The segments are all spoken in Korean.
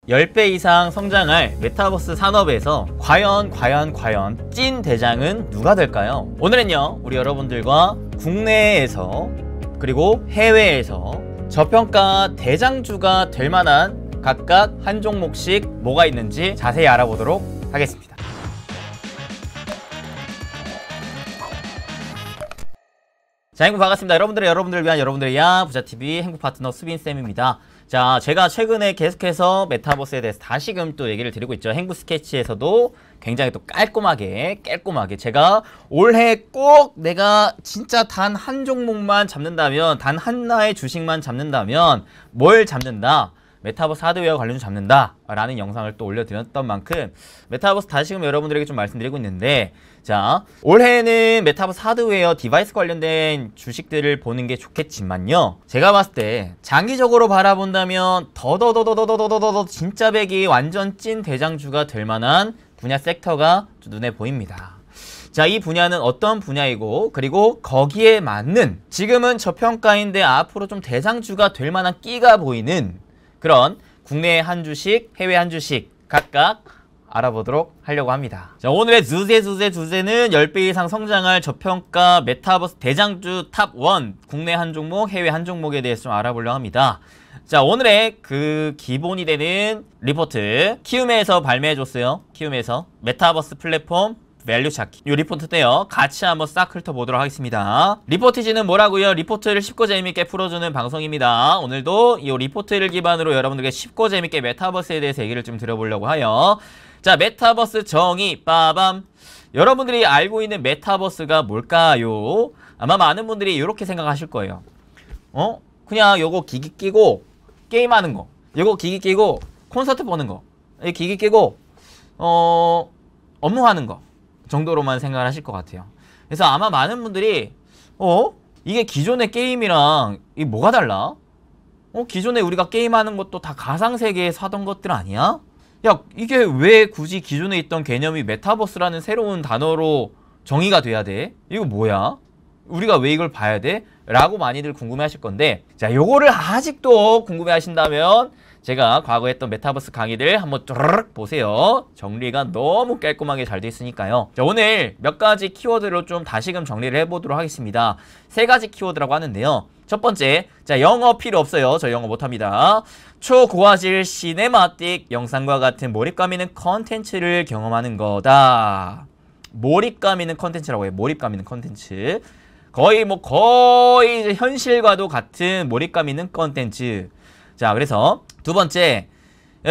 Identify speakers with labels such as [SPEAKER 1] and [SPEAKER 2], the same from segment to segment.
[SPEAKER 1] 10배 이상 성장할 메타버스 산업에서 과연 찐 대장은 누가 될까요? 오늘은요, 우리 여러분들과 국내에서 그리고 해외에서 저평가 대장주가 될 만한 각각 한 종목씩 뭐가 있는지 자세히 알아보도록 하겠습니다. 자, 행복 반갑습니다. 여러분들을 위한 여러분들을 위한 부자TV 행복 파트너 수빈쌤입니다. 자, 제가 최근에 계속해서 메타버스에 대해서 다시금 또 얘기를 드리고 있죠. 행복 스케치에서도 굉장히 또 깔끔하게 제가 올해 꼭 내가 진짜 단 한 종목만 잡는다면, 단 하나의 주식만 잡는다면 뭘 잡는다? 메타버스 하드웨어 관련주 잡는다 라는 영상을 또 올려드렸던 만큼 메타버스 다시금 여러분들에게 좀 말씀드리고 있는데, 자, 올해는 메타버스 하드웨어 디바이스 관련된 주식들을 보는 게 좋겠지만요, 제가 봤을 때 장기적으로 바라본다면 더더더더더더더더 진짜 백이 완전 찐 대장주가 될 만한 분야 섹터가 눈에 보입니다. 자, 이 분야는 어떤 분야이고, 그리고 거기에 맞는 지금은 저평가인데 앞으로 좀 대장주가 될 만한 끼가 보이는 그런 국내 한 주식, 해외 한 주식 각각 알아보도록 하려고 합니다. 자, 오늘의 주제는 10배 이상 성장할 저평가 메타버스 대장주 탑1 국내 한 종목, 해외 한 종목에 대해서 좀 알아보려고 합니다. 자, 오늘의 그 기본이 되는 리포트 키움에서 발매해줬어요. 키움에서 메타버스 플랫폼 밸류 찾기, 이 리포트인데요, 같이 한번 싹 훑어보도록 하겠습니다. 리포트지는 뭐라고요? 리포트를 쉽고 재밌게 풀어주는 방송입니다. 오늘도 이 리포트를 기반으로 여러분들께 쉽고 재밌게 메타버스에 대해서 얘기를 좀 드려보려고 하여, 자, 메타버스 정의 빠밤. 여러분들이 알고 있는 메타버스가 뭘까요? 아마 많은 분들이 이렇게 생각하실 거예요. 그냥 요거 기기 끼고 게임하는 거, 요거 기기 끼고 콘서트 보는 거, 기기 끼고 업무하는 거 정도로만 생각을 하실 것 같아요. 그래서 아마 많은 분들이 이게 기존의 게임이랑 이게 뭐가 달라? 기존에 우리가 게임하는 것도 다 가상세계에서 하던 것들 아니야? 야, 이게 왜 굳이 기존에 있던 개념이 메타버스라는 새로운 단어로 정의가 돼야 돼? 이거 뭐야? 우리가 왜 이걸 봐야 돼? 라고 많이들 궁금해 하실 건데, 자, 요거를 아직도 궁금해 하신다면 제가 과거에 했던 메타버스 강의들 한번 쭈르륵 보세요. 정리가 너무 깔끔하게 잘 돼 있으니까요. 자, 오늘 몇 가지 키워드로 좀 다시금 정리를 해보도록 하겠습니다. 세 가지 키워드라고 하는데요. 첫 번째, 자, 영어 필요 없어요. 저 영어 못합니다. 초고화질 시네마틱 영상과 같은 몰입감 있는 컨텐츠를 경험하는 거다. 몰입감 있는 컨텐츠라고 해요. 몰입감 있는 컨텐츠. 거의 거의 현실과도 같은 몰입감 있는 컨텐츠. 자, 그래서 두 번째,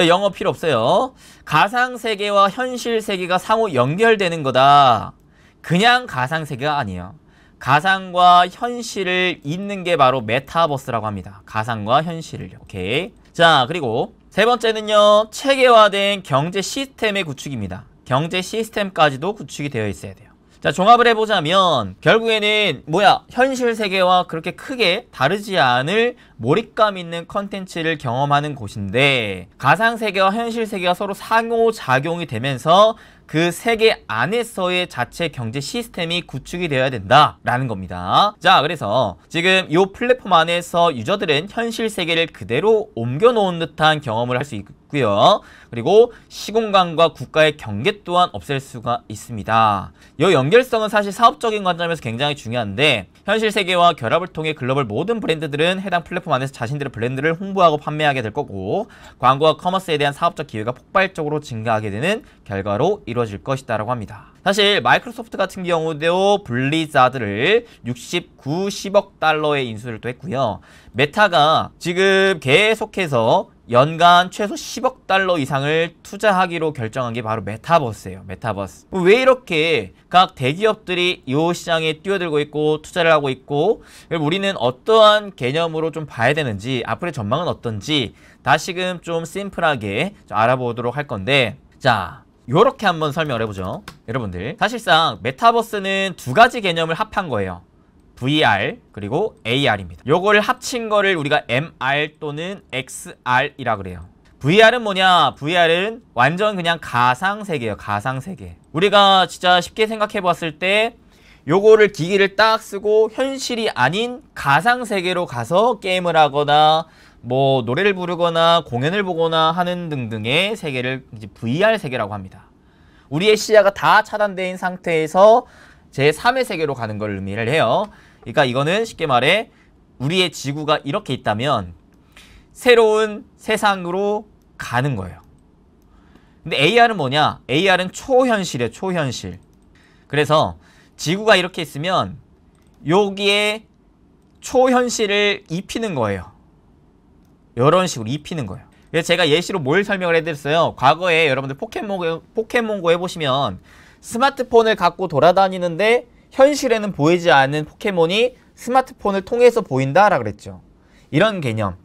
[SPEAKER 1] 영어 필요 없어요. 가상세계와 현실세계가 상호 연결되는 거다. 그냥 가상세계가 아니에요. 가상과 현실을 잇는 게 바로 메타버스라고 합니다. 가상과 현실을요. 오케이. 자, 그리고 세 번째는요, 체계화된 경제 시스템의 구축입니다. 경제 시스템까지도 구축이 되어 있어야 돼요. 자, 종합을 해보자면 결국에는 현실 세계와 그렇게 크게 다르지 않을 몰입감 있는 컨텐츠를 경험하는 곳인데, 가상 세계와 현실 세계가 서로 상호작용이 되면서 그 세계 안에서의 자체 경제 시스템이 구축이 되어야 된다라는 겁니다. 자, 그래서 지금 이 플랫폼 안에서 유저들은 현실 세계를 그대로 옮겨놓은 듯한 경험을 할 수 있고요. 그리고 시공간과 국가의 경계 또한 없앨 수가 있습니다. 이 연결성은 사실 사업적인 관점에서 굉장히 중요한데, 현실 세계와 결합을 통해 글로벌 모든 브랜드들은 해당 플랫폼 안에서 자신들의 브랜드를 홍보하고 판매하게 될 거고, 광고와 커머스에 대한 사업적 기회가 폭발적으로 증가하게 되는 결과로 이루어질 것이다 라고 합니다. 사실 마이크로소프트 같은 경우도 블리자드를 10억 달러의 인수를 또 했고요. 메타가 지금 계속해서 연간 최소 10억 달러 이상을 투자하기로 결정한 게 바로 메타버스예요. 메타버스. 왜 이렇게 각 대기업들이 이 시장에 뛰어들고 있고 투자를 하고 있고, 우리는 어떠한 개념으로 좀 봐야 되는지, 앞으로의 전망은 어떤지 다시금 좀 심플하게 좀 알아보도록 할 건데, 자, 요렇게 한번 설명을 해보죠. 여러분들, 사실상 메타버스는 두 가지 개념을 합한 거예요. VR 그리고 AR입니다. 요걸 합친 거를 우리가 MR 또는 XR이라 그래요. VR은 뭐냐? VR은 완전 그냥 가상세계예요. 가상세계. 우리가 진짜 쉽게 생각해 봤을 때 요거를 기기를 딱 쓰고 현실이 아닌 가상세계로 가서 게임을 하거나 뭐 노래를 부르거나 공연을 보거나 하는 등등의 세계를 이제 VR 세계라고 합니다. 우리의 시야가 다 차단된 상태에서 제3의 세계로 가는 걸 의미를 해요. 그러니까 이거는 쉽게 말해 우리의 지구가 이렇게 있다면 새로운 세상으로 가는 거예요. 근데 AR은 뭐냐? AR은 초현실이에요. 초현실. 그래서 지구가 이렇게 있으면 여기에 초현실을 입히는 거예요. 이런 식으로 입히는 거예요. 그래서 제가 예시로 뭘 설명을 해드렸어요. 과거에 여러분들 포켓몬고 해보시면 스마트폰을 갖고 돌아다니는데 현실에는 보이지 않는 포켓몬이 스마트폰을 통해서 보인다라고 그랬죠. 이런 개념.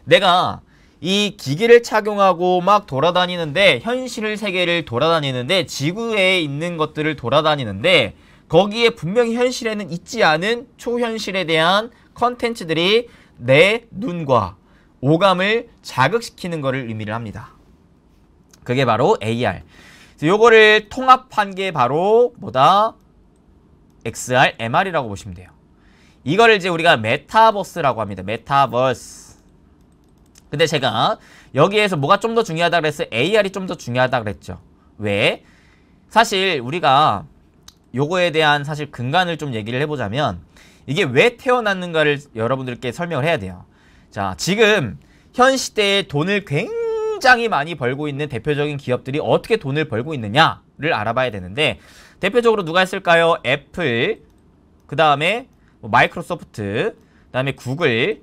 [SPEAKER 1] 내가 이 기기를 착용하고 막 돌아다니는데 현실 세계를 돌아다니는데 지구에 있는 것들을 돌아다니는데 거기에 분명히 현실에는 있지 않은 초현실에 대한 컨텐츠들이 내 눈과 오감을 자극시키는 것을 의미를 합니다. 그게 바로 AR. 요거를 통합한 게 바로 뭐다? XR, MR이라고 보시면 돼요. 이거를 이제 우리가 메타버스라고 합니다. 메타버스. 근데 제가 여기에서 뭐가 좀 더 중요하다 그랬어요? AR이 좀 더 중요하다 그랬죠. 왜? 사실 우리가 요거에 대한 사실 근간을 좀 얘기를 해보자면 이게 왜 태어났는가를 여러분들께 설명을 해야 돼요. 자, 지금 현 시대에 돈을 굉장히 많이 벌고 있는 대표적인 기업들이 어떻게 돈을 벌고 있느냐를 알아봐야 되는데 대표적으로 누가 있을까요? 애플, 그 다음에 뭐 마이크로소프트, 그 다음에 구글,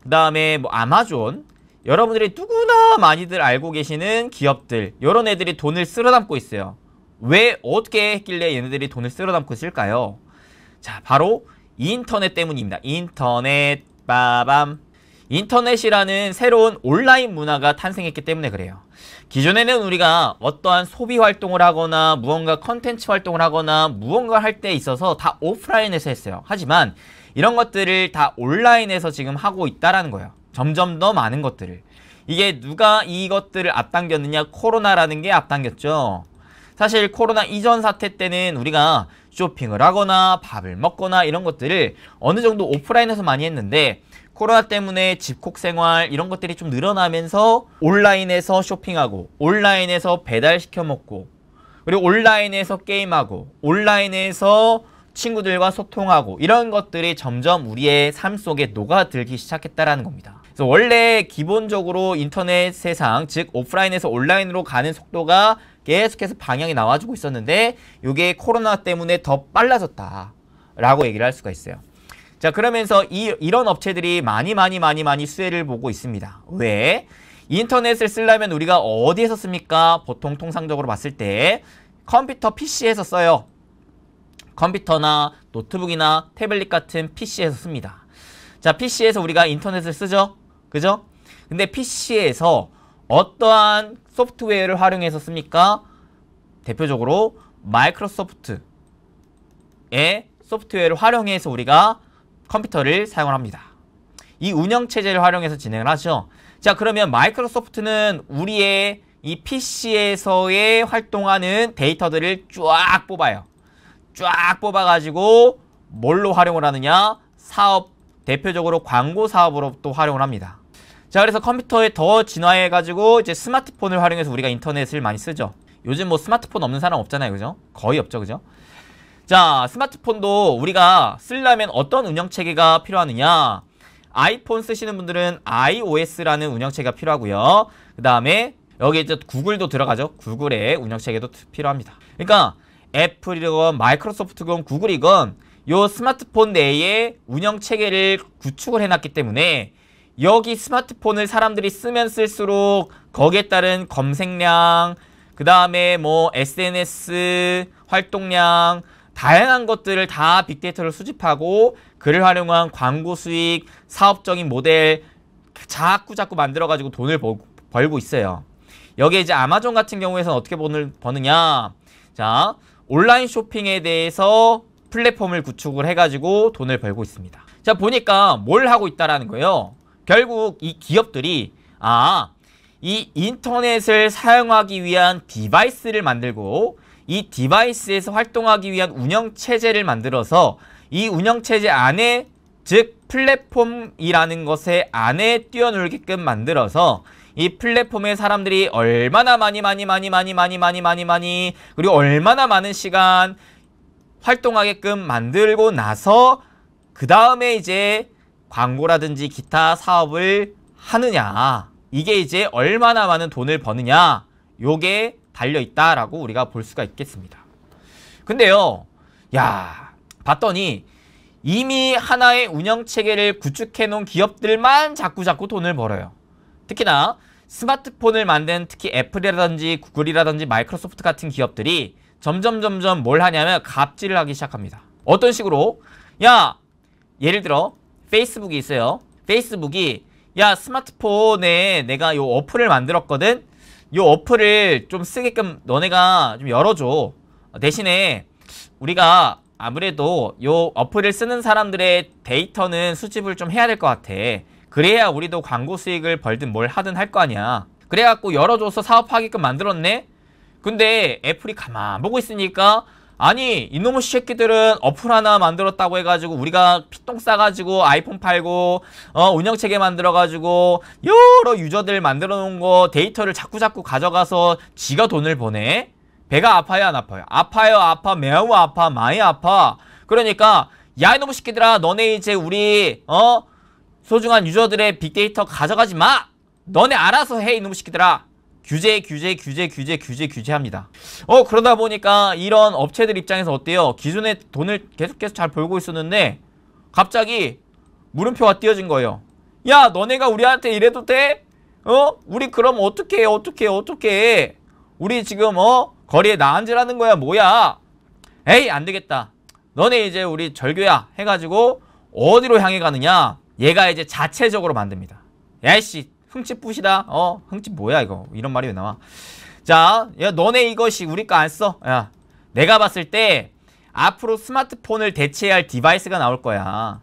[SPEAKER 1] 그 다음에 뭐 아마존, 여러분들이 누구나 많이들 알고 계시는 기업들, 이런 애들이 돈을 쓸어담고 있어요. 왜 어떻게 했길래 얘네들이 돈을 쓸어담고 있을까요? 자, 바로 인터넷 때문입니다. 인터넷, 빠밤. 인터넷이라는 새로운 온라인 문화가 탄생했기 때문에 그래요. 기존에는 우리가 어떠한 소비 활동을 하거나 무언가 컨텐츠 활동을 하거나 무언가 할 때 있어서 다 오프라인에서 했어요. 하지만 이런 것들을 다 온라인에서 지금 하고 있다라는 거예요. 점점 더 많은 것들을. 이게 누가 이것들을 앞당겼느냐? 코로나라는 게 앞당겼죠. 사실 코로나 이전 사태 때는 우리가 쇼핑을 하거나 밥을 먹거나 이런 것들을 어느 정도 오프라인에서 많이 했는데 코로나 때문에 집콕 생활 이런 것들이 좀 늘어나면서 온라인에서 쇼핑하고 온라인에서 배달시켜 먹고 그리고 온라인에서 게임하고 온라인에서 친구들과 소통하고 이런 것들이 점점 우리의 삶 속에 녹아들기 시작했다라는 겁니다. 그래서 원래 기본적으로 인터넷 세상, 즉 오프라인에서 온라인으로 가는 속도가 계속해서 방향이 나와주고 있었는데 이게 코로나 때문에 더 빨라졌다라고 얘기를 할 수가 있어요. 자, 그러면서 이런 업체들이 많이 수혜를 보고 있습니다. 왜? 인터넷을 쓰려면 우리가 어디에서 씁니까? 보통 통상적으로 봤을 때 컴퓨터 PC에서 써요. 컴퓨터나 노트북이나 태블릿 같은 PC에서 씁니다. 자, PC에서 우리가 인터넷을 쓰죠? 그죠? 근데 PC에서 어떠한 소프트웨어를 활용해서 씁니까? 대표적으로 마이크로소프트의 소프트웨어를 활용해서 우리가 컴퓨터를 사용을 합니다. 이 운영체제를 활용해서 진행을 하죠. 자, 그러면 마이크로소프트는 우리의 이 PC에서의 활동하는 데이터들을 쫙 뽑아요. 쫙 뽑아가지고 뭘로 활용을 하느냐? 사업, 대표적으로 광고 사업으로 또 활용을 합니다. 자, 그래서 컴퓨터에 더 진화해가지고 이제 스마트폰을 활용해서 우리가 인터넷을 많이 쓰죠. 요즘 뭐 스마트폰 없는 사람 없잖아요. 그죠? 거의 없죠. 그죠? 자, 스마트폰도 우리가 쓰려면 어떤 운영체계가 필요하느냐? 아이폰 쓰시는 분들은 iOS라는 운영체계가 필요하고요. 그 다음에 여기 이제 구글도 들어가죠. 구글의 운영체계도 필요합니다. 그러니까 애플이건 마이크로소프트건 구글이건 요 스마트폰 내에 운영체계를 구축을 해놨기 때문에 여기 스마트폰을 사람들이 쓰면 쓸수록 거기에 따른 검색량, 그 다음에 뭐 SNS 활동량, 다양한 것들을 다 빅데이터를 수집하고 그를 활용한 광고 수익, 사업적인 모델 자꾸 만들어가지고 돈을 벌고 있어요. 여기에 이제 아마존 같은 경우에서는 어떻게 버느냐? 자, 온라인 쇼핑에 대해서 플랫폼을 구축을 해가지고 돈을 벌고 있습니다. 자, 보니까 뭘 하고 있다라는 거예요. 결국 이 기업들이 이 인터넷을 사용하기 위한 디바이스를 만들고 이 디바이스에서 활동하기 위한 운영체제를 만들어서 이 운영체제 안에, 즉 플랫폼이라는 것의 안에 뛰어놀게끔 만들어서 이 플랫폼에 사람들이 얼마나 많이 그리고 얼마나 많은 시간 활동하게끔 만들고 나서 그 다음에 이제 광고라든지 기타 사업을 하느냐, 이게 이제 얼마나 많은 돈을 버느냐, 요게 달려있다라고 우리가 볼 수가 있겠습니다. 근데요, 야, 봤더니 이미 하나의 운영체계를 구축해 놓은 기업들만 자꾸 돈을 벌어요. 특히나 스마트폰을 만든 특히 애플이라든지 구글이라든지 마이크로소프트 같은 기업들이 점점 뭘 하냐면 갑질을 하기 시작합니다. 어떤 식으로? 야, 예를 들어 페이스북이 있어요. 페이스북이 야, 스마트폰에 내가 요 어플을 만들었거든. 요 어플을 좀 쓰게끔 너네가 좀 열어줘. 대신에 우리가 아무래도 요 어플을 쓰는 사람들의 데이터는 수집을 좀 해야 될 것 같아. 그래야 우리도 광고 수익을 벌든 뭘 하든 할 거 아니야. 그래갖고 열어줘서 사업하게끔 만들었네? 근데 애플이 가만 보고 있으니까, 아니 이놈의 새끼들은 어플 하나 만들었다고 해가지고 우리가 피똥 싸가지고 아이폰 팔고 운영체계 만들어가지고 여러 유저들 만들어 놓은 거 데이터를 자꾸 가져가서 지가 돈을 버네? 배가 아파요, 안 아파요? 아파요, 아파, 매우 아파, 많이 아파. 그러니까 야, 이놈의 새끼들아, 너네 이제 우리 소중한 유저들의 빅데이터 가져가지 마! 너네 알아서 해, 이놈의 새끼들아. 규제합니다. 그러다 보니까 이런 업체들 입장에서 어때요? 기존에 돈을 계속해서 잘 벌고 있었는데 갑자기 물음표가 띄어진 거예요. 야, 너네가 우리한테 이래도 돼? 우리 그럼 어떻게 해? 우리 지금 거리에 나앉으라는 거야, 뭐야? 에이, 안 되겠다. 너네 이제 우리 절교야 해가지고 어디로 향해 가느냐? 얘가 이제 자체적으로 만듭니다. 야이씨, 흥칫 뿌시다. 흥칫 뭐야 이거? 이런 말이 왜 나와? 자, 야, 너네 이것이 우리 거 안 써. 야, 내가 봤을 때 앞으로 스마트폰을 대체할 디바이스가 나올 거야.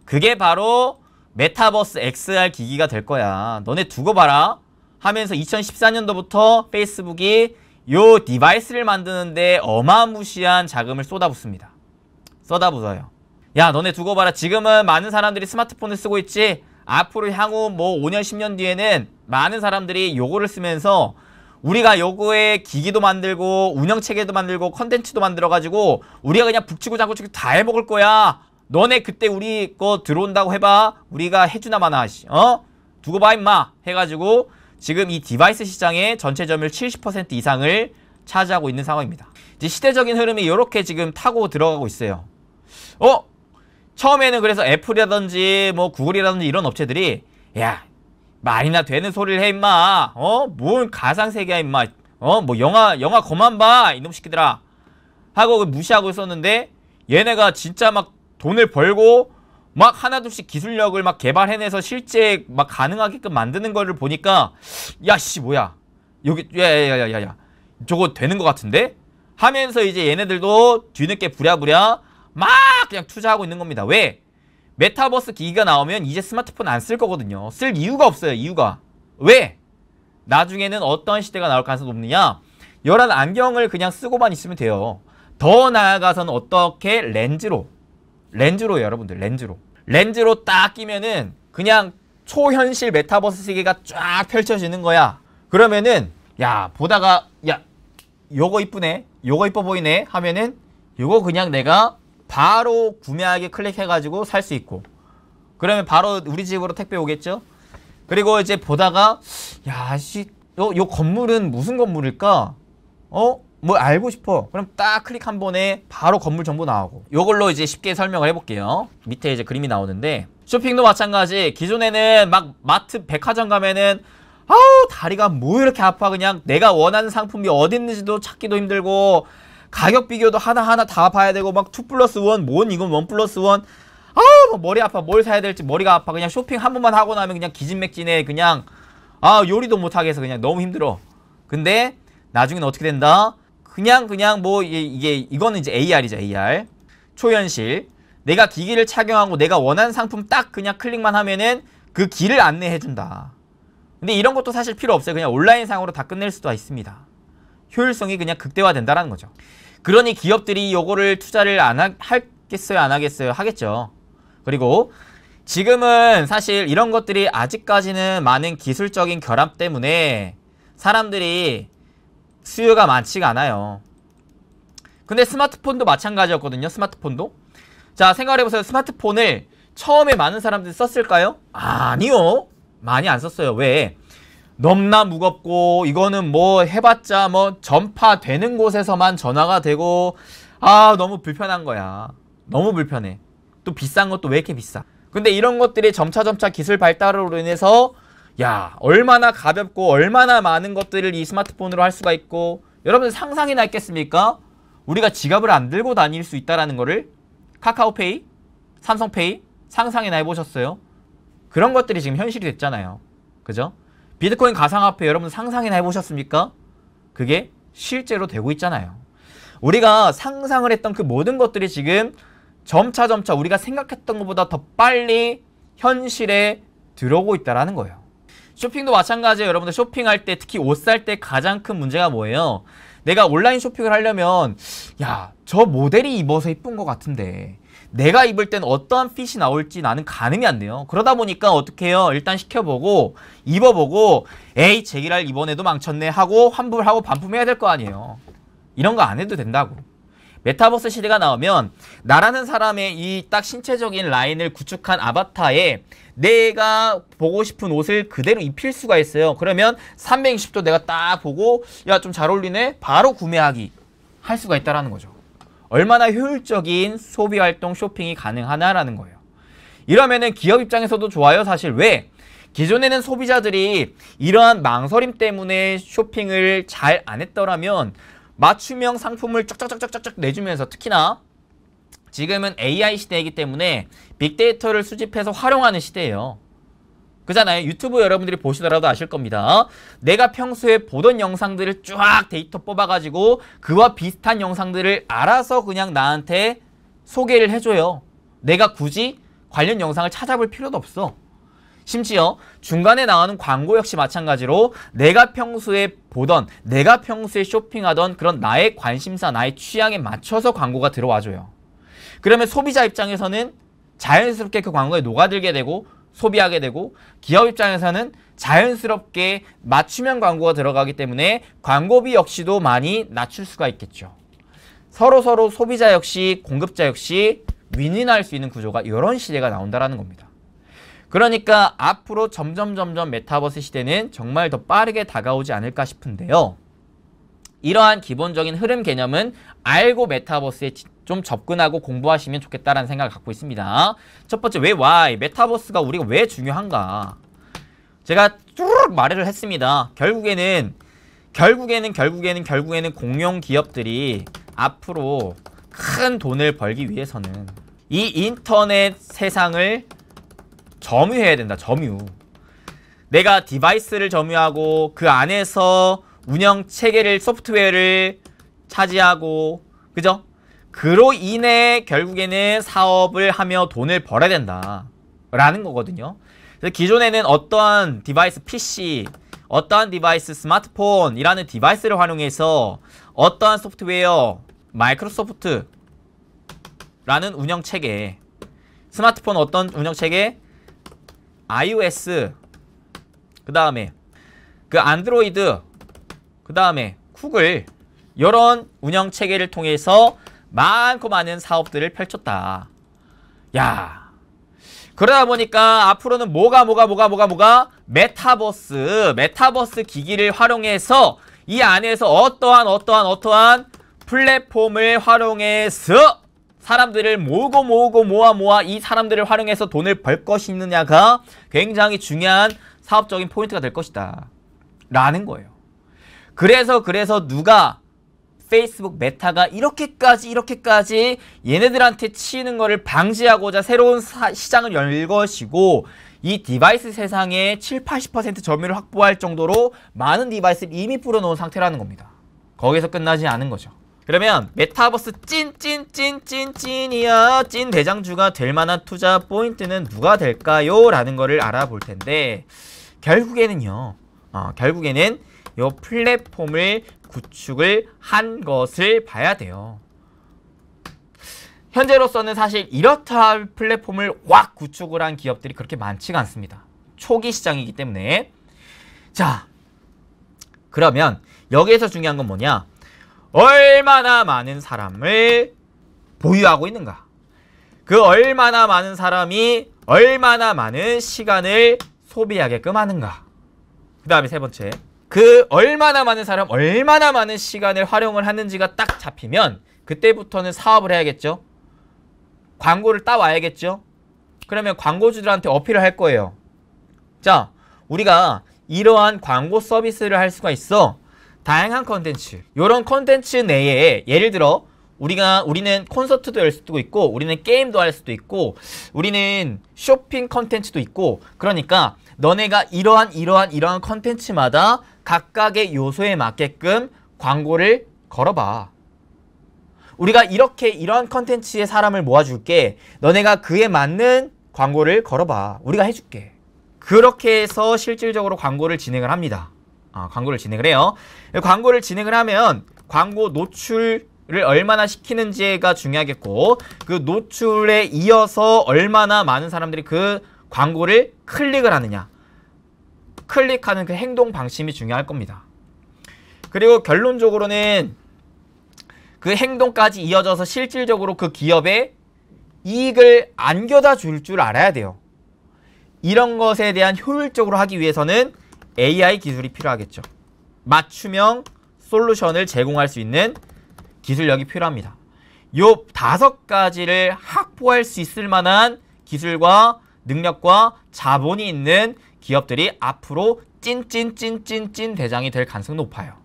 [SPEAKER 1] 그게 바로 메타버스 XR 기기가 될 거야. 너네 두고 봐라 하면서 2014년도부터 페이스북이 요 디바이스를 만드는데 어마무시한 자금을 쏟아붓습니다. 쏟아부어요. 야, 너네 두고 봐라. 지금은 많은 사람들이 스마트폰을 쓰고 있지. 앞으로 향후 뭐 5년 10년 뒤에는 많은 사람들이 요거를 쓰면서 우리가 요거에 기기도 만들고 운영체계도 만들고 컨텐츠도 만들어가지고 우리가 그냥 북치고 장구치고 다 해먹을 거야. 너네 그때 우리 거 들어온다고 해봐. 우리가 해주나 마나. 두고 봐 임마 해가지고 지금 이 디바이스 시장의 전체 점유율 70% 이상을 차지하고 있는 상황입니다. 이제 시대적인 흐름이 이렇게 지금 타고 들어가고 있어요. 처음에는 그래서 애플이라든지 뭐 구글이라든지 이런 업체들이 야, 말이나 되는 소리를 해 임마. 뭘 가상세계야 임마. 뭐 영화 그만 봐 이놈 새끼들아 하고 무시하고 있었는데, 얘네가 진짜 막 돈을 벌고 막 하나둘씩 기술력을 막 개발해내서 실제 막 가능하게끔 만드는 거를 보니까 야씨 뭐야 여기 야야야야야 저거 되는 것 같은데 하면서 이제 얘네들도 뒤늦게 부랴부랴 막 그냥 투자하고 있는 겁니다. 왜? 메타버스 기기가 나오면 이제 스마트폰 안 쓸 거거든요. 쓸 이유가 없어요. 이유가. 왜? 나중에는 어떤 시대가 나올 가능성이 높느냐? 열한 안경을 그냥 쓰고만 있으면 돼요. 더 나아가서는 어떻게 렌즈로 여러분들 렌즈로 딱 끼면은 그냥 초현실 메타버스 세계가 쫙 펼쳐지는 거야. 그러면은 야, 보다가 야, 요거 이쁘네, 요거 이뻐 보이네 하면은 요거 그냥 내가 바로 구매하기 클릭해가지고 살 수 있고, 그러면 바로 우리 집으로 택배 오겠죠. 그리고 이제 보다가 야, 씨, 요 건물은 무슨 건물일까? 뭐 알고 싶어. 그럼 딱 클릭 한 번에 바로 건물 정보 나오고. 요걸로 이제 쉽게 설명을 해볼게요. 밑에 이제 그림이 나오는데, 쇼핑도 마찬가지. 기존에는 막 마트 백화점 가면은 아우 다리가 뭐 이렇게 아파. 그냥 내가 원하는 상품이 어디 있는지도 찾기도 힘들고 가격 비교도 하나하나 다 봐야 되고 막 2+1 뭔 이건 1+1 아우 뭐 머리 아파. 뭘 사야 될지 머리가 아파. 그냥 쇼핑 한 번만 하고 나면 그냥 기진맥진해. 그냥 요리도 못하게 해서 그냥 너무 힘들어. 근데 나중에는 어떻게 된다? 그냥 뭐 이거는 이제 AR이죠. AR 초현실. 내가 기기를 착용하고 내가 원하는 상품 딱 그냥 클릭만 하면은 그 길을 안내해준다. 근데 이런 것도 사실 필요 없어요. 그냥 온라인상으로 다 끝낼 수도 있습니다. 효율성이 그냥 극대화된다라는 거죠. 그러니 기업들이 요거를 투자를 하겠어요? 안 하겠어요? 하겠죠. 그리고 지금은 사실 이런 것들이 아직까지는 많은 기술적인 결함 때문에 사람들이 수요가 많지가 않아요. 근데 스마트폰도 마찬가지였거든요. 스마트폰도. 자, 생각해보세요. 스마트폰을 처음에 많은 사람들이 썼을까요? 아니요. 많이 안 썼어요. 왜? 너무나 무겁고 이거는 뭐 해봤자 뭐 전파되는 곳에서만 전화가 되고 너무 불편한 거야. 너무 불편해. 또 비싼 것도 왜 이렇게 비싸? 근데 이런 것들이 점차 기술 발달으로 인해서 야, 얼마나 가볍고 얼마나 많은 것들을 이 스마트폰으로 할 수가 있고, 여러분들 상상이나 했겠습니까? 우리가 지갑을 안 들고 다닐 수 있다라는 거를. 카카오페이, 삼성페이 상상이나 해보셨어요? 그런 것들이 지금 현실이 됐잖아요. 그죠? 비트코인 가상화폐 여러분 상상이나 해보셨습니까? 그게 실제로 되고 있잖아요. 우리가 상상을 했던 그 모든 것들이 지금 점차 우리가 생각했던 것보다 더 빨리 현실에 들어오고 있다는 거예요. 쇼핑도 마찬가지예요. 여러분들 쇼핑할 때, 특히 옷 살 때 가장 큰 문제가 뭐예요? 내가 온라인 쇼핑을 하려면 야, 저 모델이 입어서 이쁜 것 같은데 내가 입을 땐 어떠한 핏이 나올지 나는 가늠이 안 돼요. 그러다 보니까 어떻게 해요? 일단 시켜보고 입어보고 에이 제기랄 이번에도 망쳤네 하고 환불하고 반품해야 될 거 아니에요. 이런 거 안 해도 된다고. 메타버스 시대가 나오면 나라는 사람의 이 딱 신체적인 라인을 구축한 아바타에 내가 보고 싶은 옷을 그대로 입힐 수가 있어요. 그러면 360도 내가 딱 보고 야, 좀 잘 어울리네? 바로 구매하기 할 수가 있다는 거죠. 얼마나 효율적인 소비활동 쇼핑이 가능하나라는 거예요. 이러면은 기업 입장에서도 좋아요. 사실 왜? 기존에는 소비자들이 이러한 망설임 때문에 쇼핑을 잘 안 했더라면 맞춤형 상품을 쫙쫙쫙쫙쫙 내주면서, 특히나 지금은 AI 시대이기 때문에 빅데이터를 수집해서 활용하는 시대예요. 그잖아요. 유튜브 여러분들이 보시더라도 아실 겁니다. 내가 평소에 보던 영상들을 쫙 데이터 뽑아가지고 그와 비슷한 영상들을 알아서 그냥 나한테 소개를 해줘요. 내가 굳이 관련 영상을 찾아볼 필요도 없어. 심지어 중간에 나오는 광고 역시 마찬가지로 내가 평소에 보던, 내가 평소에 쇼핑하던 그런 나의 관심사, 나의 취향에 맞춰서 광고가 들어와줘요. 그러면 소비자 입장에서는 자연스럽게 그 광고에 녹아들게 되고 소비하게 되고, 기업 입장에서는 자연스럽게 맞춤형 광고가 들어가기 때문에 광고비 역시도 많이 낮출 수가 있겠죠. 서로 소비자 역시 공급자 역시 윈윈할 수 있는 구조가 이런 시대가 나온다는 겁니다. 그러니까 앞으로 점점 메타버스 시대는 정말 더 빠르게 다가오지 않을까 싶은데요. 이러한 기본적인 흐름 개념은 알고 메타버스에 좀 접근하고 공부하시면 좋겠다라는 생각을 갖고 있습니다. 첫 번째, 왜 why? 메타버스가 우리가 왜 중요한가? 제가 쭉 말을 했습니다. 결국에는 공룡 기업들이 앞으로 큰 돈을 벌기 위해서는 이 인터넷 세상을 점유해야 된다. 점유. 내가 디바이스를 점유하고 그 안에서 운영 체계를, 소프트웨어를 차지하고, 그죠? 그로 인해 결국에는 사업을 하며 돈을 벌어야 된다 라는 거거든요. 그래서 기존에는 어떠한 디바이스, PC, 어떠한 디바이스, 스마트폰이라는 디바이스를 활용해서 어떠한 소프트웨어, 마이크로소프트라는 운영체계, 스마트폰 어떤 운영체계, iOS, 그 다음에 그 안드로이드, 그 다음에 구글, 이런 운영체계를 통해서 많고 많은 사업들을 펼쳤다. 야, 그러다 보니까 앞으로는 메타버스 기기를 활용해서 이 안에서 어떠한 플랫폼을 활용해서 사람들을 모아 이 사람들을 활용해서 돈을 벌 것이느냐가 굉장히 중요한 사업적인 포인트가 될 것이다 라는 거예요. 그래서 누가 페이스북 메타가 이렇게까지 얘네들한테 치이는 거를 방지하고자 새로운 시장을 열 것이고, 이 디바이스 세상에 7-80% 점유율을 확보할 정도로 많은 디바이스를 이미 뿌려놓은 상태라는 겁니다. 거기서 끝나지 않은 거죠. 그러면 메타버스 찐이야 찐 대장주가 될 만한 투자 포인트는 누가 될까요? 라는 거를 알아볼 텐데, 결국에는 요 플랫폼을 구축을 한 것을 봐야 돼요. 현재로서는 사실 이렇다 플랫폼을 확 구축을 한 기업들이 그렇게 많지가 않습니다. 초기 시장이기 때문에. 자, 그러면 여기에서 중요한 건 뭐냐? 얼마나 많은 사람을 보유하고 있는가? 그 얼마나 많은 사람이 얼마나 많은 시간을 소비하게끔 하는가? 그 다음에 세 번째, 그 얼마나 많은 사람, 얼마나 많은 시간을 활용을 하는지가 딱 잡히면 그때부터는 사업을 해야겠죠? 광고를 따와야겠죠? 그러면 광고주들한테 어필을 할 거예요. 자, 우리가 이러한 광고 서비스를 할 수가 있어. 다양한 컨텐츠, 요런 컨텐츠 내에 예를 들어 우리는 콘서트도 할 수도 있고, 우리는 게임도 할 수도 있고, 우리는 쇼핑 컨텐츠도 있고, 그러니까 너네가 이러한 컨텐츠마다 각각의 요소에 맞게끔 광고를 걸어봐. 우리가 이러한 컨텐츠에 사람을 모아줄게. 너네가 그에 맞는 광고를 걸어봐. 우리가 해줄게. 그렇게 해서 실질적으로 광고를 진행을 합니다. 광고를 진행을 해요. 광고를 진행을 하면 광고 노출을 얼마나 시키는지가 중요하겠고, 그 노출에 이어서 얼마나 많은 사람들이 그 광고를 클릭을 하느냐, 클릭하는 그 행동 방침이 중요할 겁니다. 그리고 결론적으로는 그 행동까지 이어져서 실질적으로 그 기업에 이익을 안겨다 줄 줄 알아야 돼요. 이런 것에 대한 효율적으로 하기 위해서는 AI 기술이 필요하겠죠. 맞춤형 솔루션을 제공할 수 있는 기술력이 필요합니다. 요 5가지를 확보할 수 있을 만한 기술과 능력과 자본이 있는 기업들이 앞으로 찐 대장이 될 가능성이 높아요.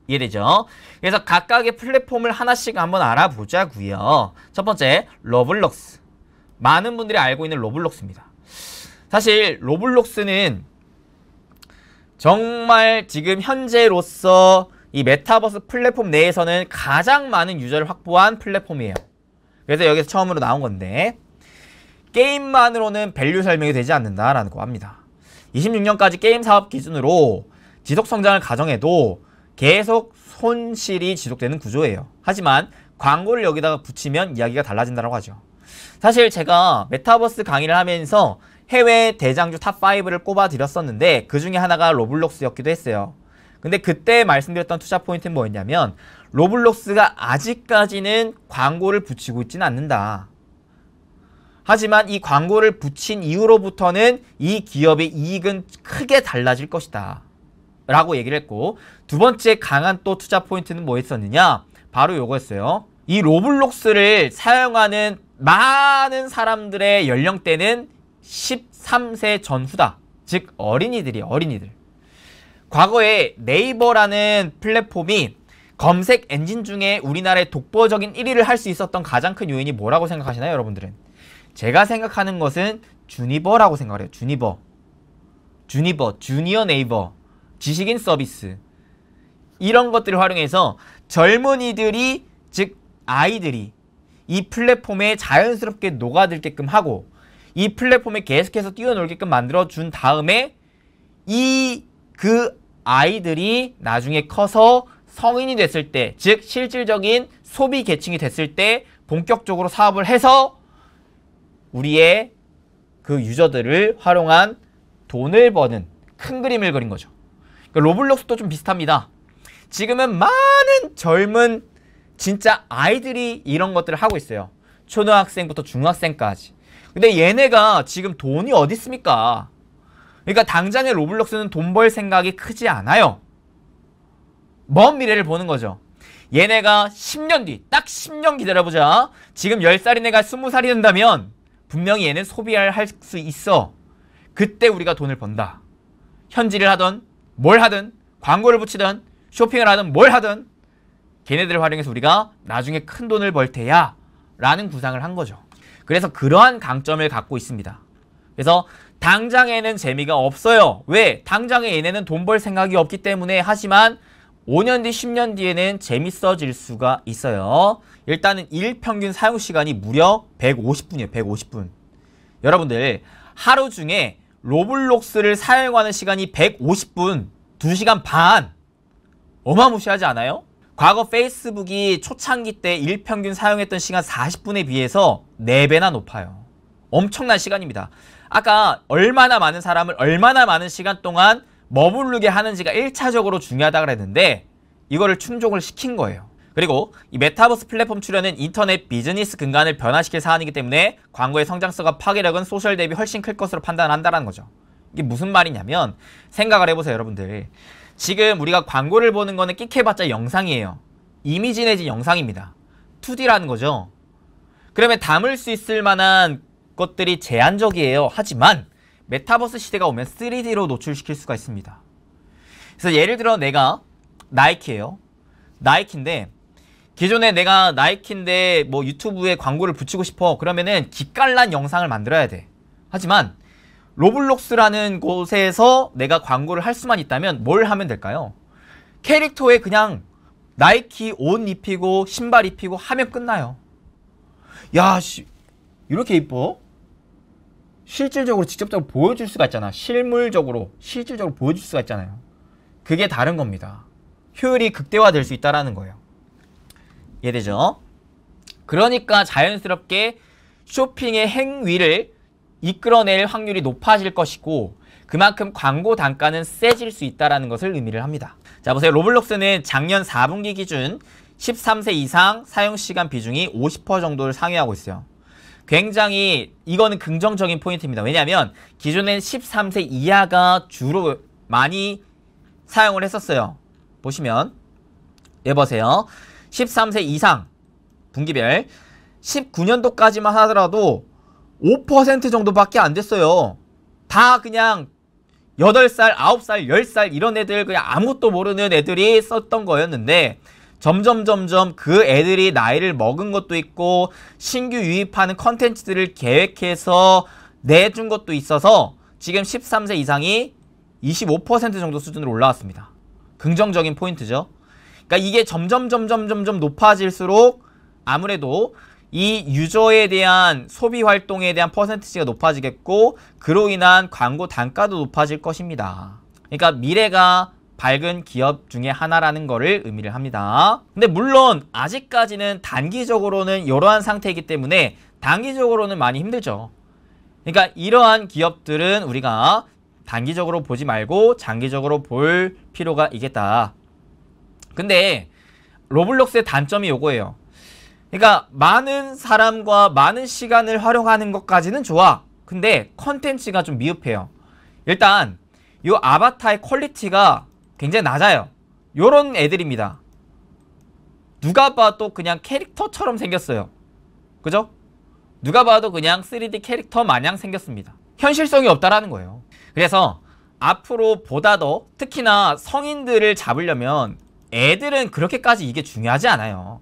[SPEAKER 1] 이해되죠? 그래서 각각의 플랫폼을 하나씩 한번 알아보자고요. 첫 번째, 로블록스. 많은 분들이 알고 있는 로블록스입니다. 사실 로블록스는 정말 지금 현재로서 이 메타버스 플랫폼 내에서는 가장 많은 유저를 확보한 플랫폼이에요. 그래서 여기서 처음으로 나온 건데, 게임만으로는 밸류 설명이 되지 않는다라는 거 합니다. 26년까지 게임 사업 기준으로 지속 성장을 가정해도 계속 손실이 지속되는 구조예요. 하지만 광고를 여기다가 붙이면 이야기가 달라진다고 하죠. 사실 제가 메타버스 강의를 하면서 해외 대장주 탑5를 꼽아 드렸었는데 그 중에 하나가 로블록스였기도 했어요. 근데 그때 말씀드렸던 투자 포인트는 뭐였냐면, 로블록스가 아직까지는 광고를 붙이고 있지는 않는다. 하지만 이 광고를 붙인 이후로부터는 이 기업의 이익은 크게 달라질 것이다 라고 얘기를 했고, 두 번째 강한 또 투자 포인트는 뭐였었느냐, 바로 요거였어요. 이 로블록스를 사용하는 많은 사람들의 연령대는 13세 전후다. 즉 어린이들이에요. 어린이들. 과거에 네이버라는 플랫폼이 검색 엔진 중에 우리나라의 독보적인 1위를 할 수 있었던 가장 큰 요인이 뭐라고 생각하시나요, 여러분들은? 제가 생각하는 것은 주니버라고 생각을 해요. 주니버, 주니어 네이버, 지식인 서비스, 이런 것들을 활용해서 젊은이들이, 즉 아이들이 이 플랫폼에 자연스럽게 녹아들게끔 하고 이 플랫폼에 계속해서 뛰어놀게끔 만들어준 다음에 그 아이들이 나중에 커서 성인이 됐을 때, 즉 실질적인 소비 계층이 됐을 때 본격적으로 사업을 해서 우리의 그 유저들을 활용한 돈을 버는 큰 그림을 그린 거죠. 그러니까 로블록스도 좀 비슷합니다. 지금은 많은 젊은 진짜 아이들이 이런 것들을 하고 있어요. 초등학생부터 중학생까지. 근데 얘네가 지금 돈이 어디 있습니까? 그러니까 당장의 로블록스는 돈 벌 생각이 크지 않아요. 먼 미래를 보는 거죠. 얘네가 10년 뒤, 딱 10년 기다려보자. 지금 10살인 애가 20살이 된다면 분명히 얘는 소비할 수 있어. 그때 우리가 돈을 번다. 현질을 하던 뭘 하든, 광고를 붙이든, 쇼핑을 하든 뭘 하든 걔네들을 활용해서 우리가 나중에 큰 돈을 벌 테야 라는 구상을 한 거죠. 그래서 그러한 강점을 갖고 있습니다. 그래서 당장에는 재미가 없어요. 왜? 당장에 얘네는 돈 벌 생각이 없기 때문에. 하지만 5년 뒤, 10년 뒤에는 재밌어질 수가 있어요. 일단은 일평균 사용시간이 무려 150분이에요. 150분. 여러분들 하루 중에 로블록스를 사용하는 시간이 150분. 2시간 반! 어마무시하지 않아요? 과거 페이스북이 초창기 때 일평균 사용했던 시간 40분에 비해서 4배나 높아요. 엄청난 시간입니다. 아까 얼마나 많은 사람을 얼마나 많은 시간 동안 머무르게 하는지가 1차적으로 중요하다고 그랬는데 이거를 충족을 시킨 거예요. 그리고 이 메타버스 플랫폼 출연은 인터넷 비즈니스 근간을 변화시킬 사안이기 때문에 광고의 성장성과 파괴력은 소셜 대비 훨씬 클 것으로 판단한다는 거죠. 이게 무슨 말이냐면 생각을 해보세요, 여러분들. 지금 우리가 광고를 보는 거는 끽해봤자 영상이에요. 이미지 내지 영상입니다. 2D라는 거죠. 그러면 담을 수 있을 만한 것들이 제한적이에요. 하지만 메타버스 시대가 오면 3D로 노출시킬 수가 있습니다. 그래서 예를 들어 내가 나이키예요. 나이키인데 기존에 내가 나이키인데 뭐 유튜브에 광고를 붙이고 싶어. 그러면은 기깔난 영상을 만들어야 돼. 하지만 로블록스라는 곳에서 내가 광고를 할 수만 있다면 뭘 하면 될까요? 캐릭터에 그냥 나이키 옷 입히고 신발 입히고 하면 끝나요. 야, 이렇게 이뻐? 실질적으로 직접적으로 보여줄 수가 있잖아. 실질적으로 보여줄 수가 있잖아요. 그게 다른 겁니다. 효율이 극대화될 수 있다는 거예요. 이해되죠? 그러니까 자연스럽게 쇼핑의 행위를 이끌어낼 확률이 높아질 것이고 그만큼 광고 단가는 세질 수 있다는 것을 의미를 합니다. 자, 보세요. 로블록스는 작년 4분기 기준 13세 이상 사용시간 비중이 50% 정도를 상회하고 있어요. 굉장히 이거는 긍정적인 포인트입니다. 왜냐하면 기존엔 13세 이하가 주로 많이 사용을 했었어요. 보시면 보세요. 13세 이상 분기별 19년도까지만 하더라도 5% 정도밖에 안 됐어요. 다 그냥 8살, 9살, 10살 이런 애들 그냥 아무것도 모르는 애들이 썼던 거였는데 점점 그 애들이 나이를 먹은 것도 있고 신규 유입하는 컨텐츠들을 계획해서 내준 것도 있어서 지금 13세 이상이 25% 정도 수준으로 올라왔습니다. 긍정적인 포인트죠. 그러니까 이게 점점 높아질수록 아무래도 이 유저에 대한 소비 활동에 대한 퍼센티지가 높아지겠고 그로 인한 광고 단가도 높아질 것입니다. 그러니까 미래가 밝은 기업 중에 하나라는 거를 의미를 합니다. 근데 물론 아직까지는 단기적으로는 이러한 상태이기 때문에 단기적으로는 많이 힘들죠. 그러니까 이러한 기업들은 우리가 단기적으로 보지 말고 장기적으로 볼 필요가 있겠다. 근데 로블록스의 단점이 요거예요. 그러니까 많은 사람과 많은 시간을 활용하는 것까지는 좋아. 근데 컨텐츠가 좀 미흡해요. 일단 이 아바타의 퀄리티가 굉장히 낮아요. 요런 애들입니다. 누가 봐도 그냥 캐릭터처럼 생겼어요. 그죠? 누가 봐도 그냥 3D 캐릭터 마냥 생겼습니다. 현실성이 없다라는 거예요. 그래서 앞으로 보다 더 특히나 성인들을 잡으려면 애들은 그렇게까지 이게 중요하지 않아요.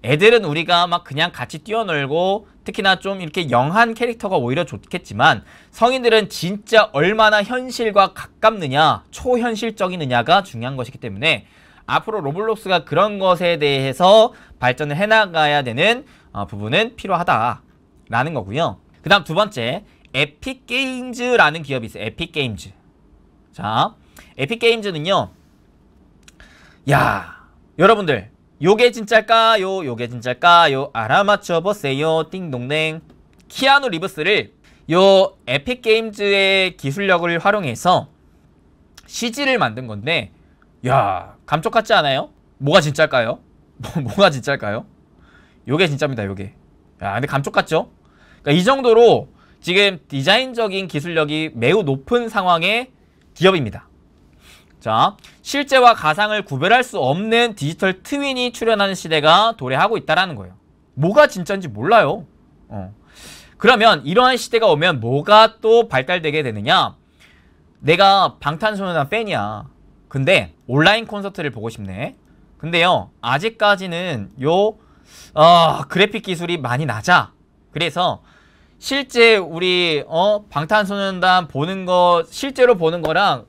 [SPEAKER 1] 애들은 우리가 막 그냥 같이 뛰어놀고 특히나 좀 이렇게 영한 캐릭터가 오히려 좋겠지만 성인들은 진짜 얼마나 현실과 가깝느냐, 초현실적이느냐가 중요한 것이기 때문에 앞으로 로블록스가 그런 것에 대해서 발전을 해나가야 되는 부분은 필요하다라는 거고요. 그 다음 두 번째, 에픽게임즈라는 기업이 있어요. 에픽게임즈. 자, 에픽게임즈는요. 야, 여러분들 요게 진짜일까요? 요게 진짜일까요? 알아맞혀보세요. 띵동댕. 키아누 리브스를 요 에픽게임즈의 기술력을 활용해서 CG를 만든 건데 야, 감쪽 같지 않아요? 뭐가 진짜일까요? 뭐가 진짜일까요? 요게 진짜입니다. 요게. 야, 근데 감쪽 같죠? 그러니까 이 정도로 지금 디자인적인 기술력이 매우 높은 상황의 기업입니다. 자, 실제와 가상을 구별할 수 없는 디지털 트윈이 출현하는 시대가 도래하고 있다는 거예요. 뭐가 진짜인지 몰라요. 그러면 이러한 시대가 오면 뭐가 또 발달되게 되느냐? 내가 방탄소년단 팬이야. 근데 온라인 콘서트를 보고 싶네. 근데요, 아직까지는 그래픽 기술이 많이 낮아. 그래서 실제 우리 방탄소년단 보는 거 실제로 보는 거랑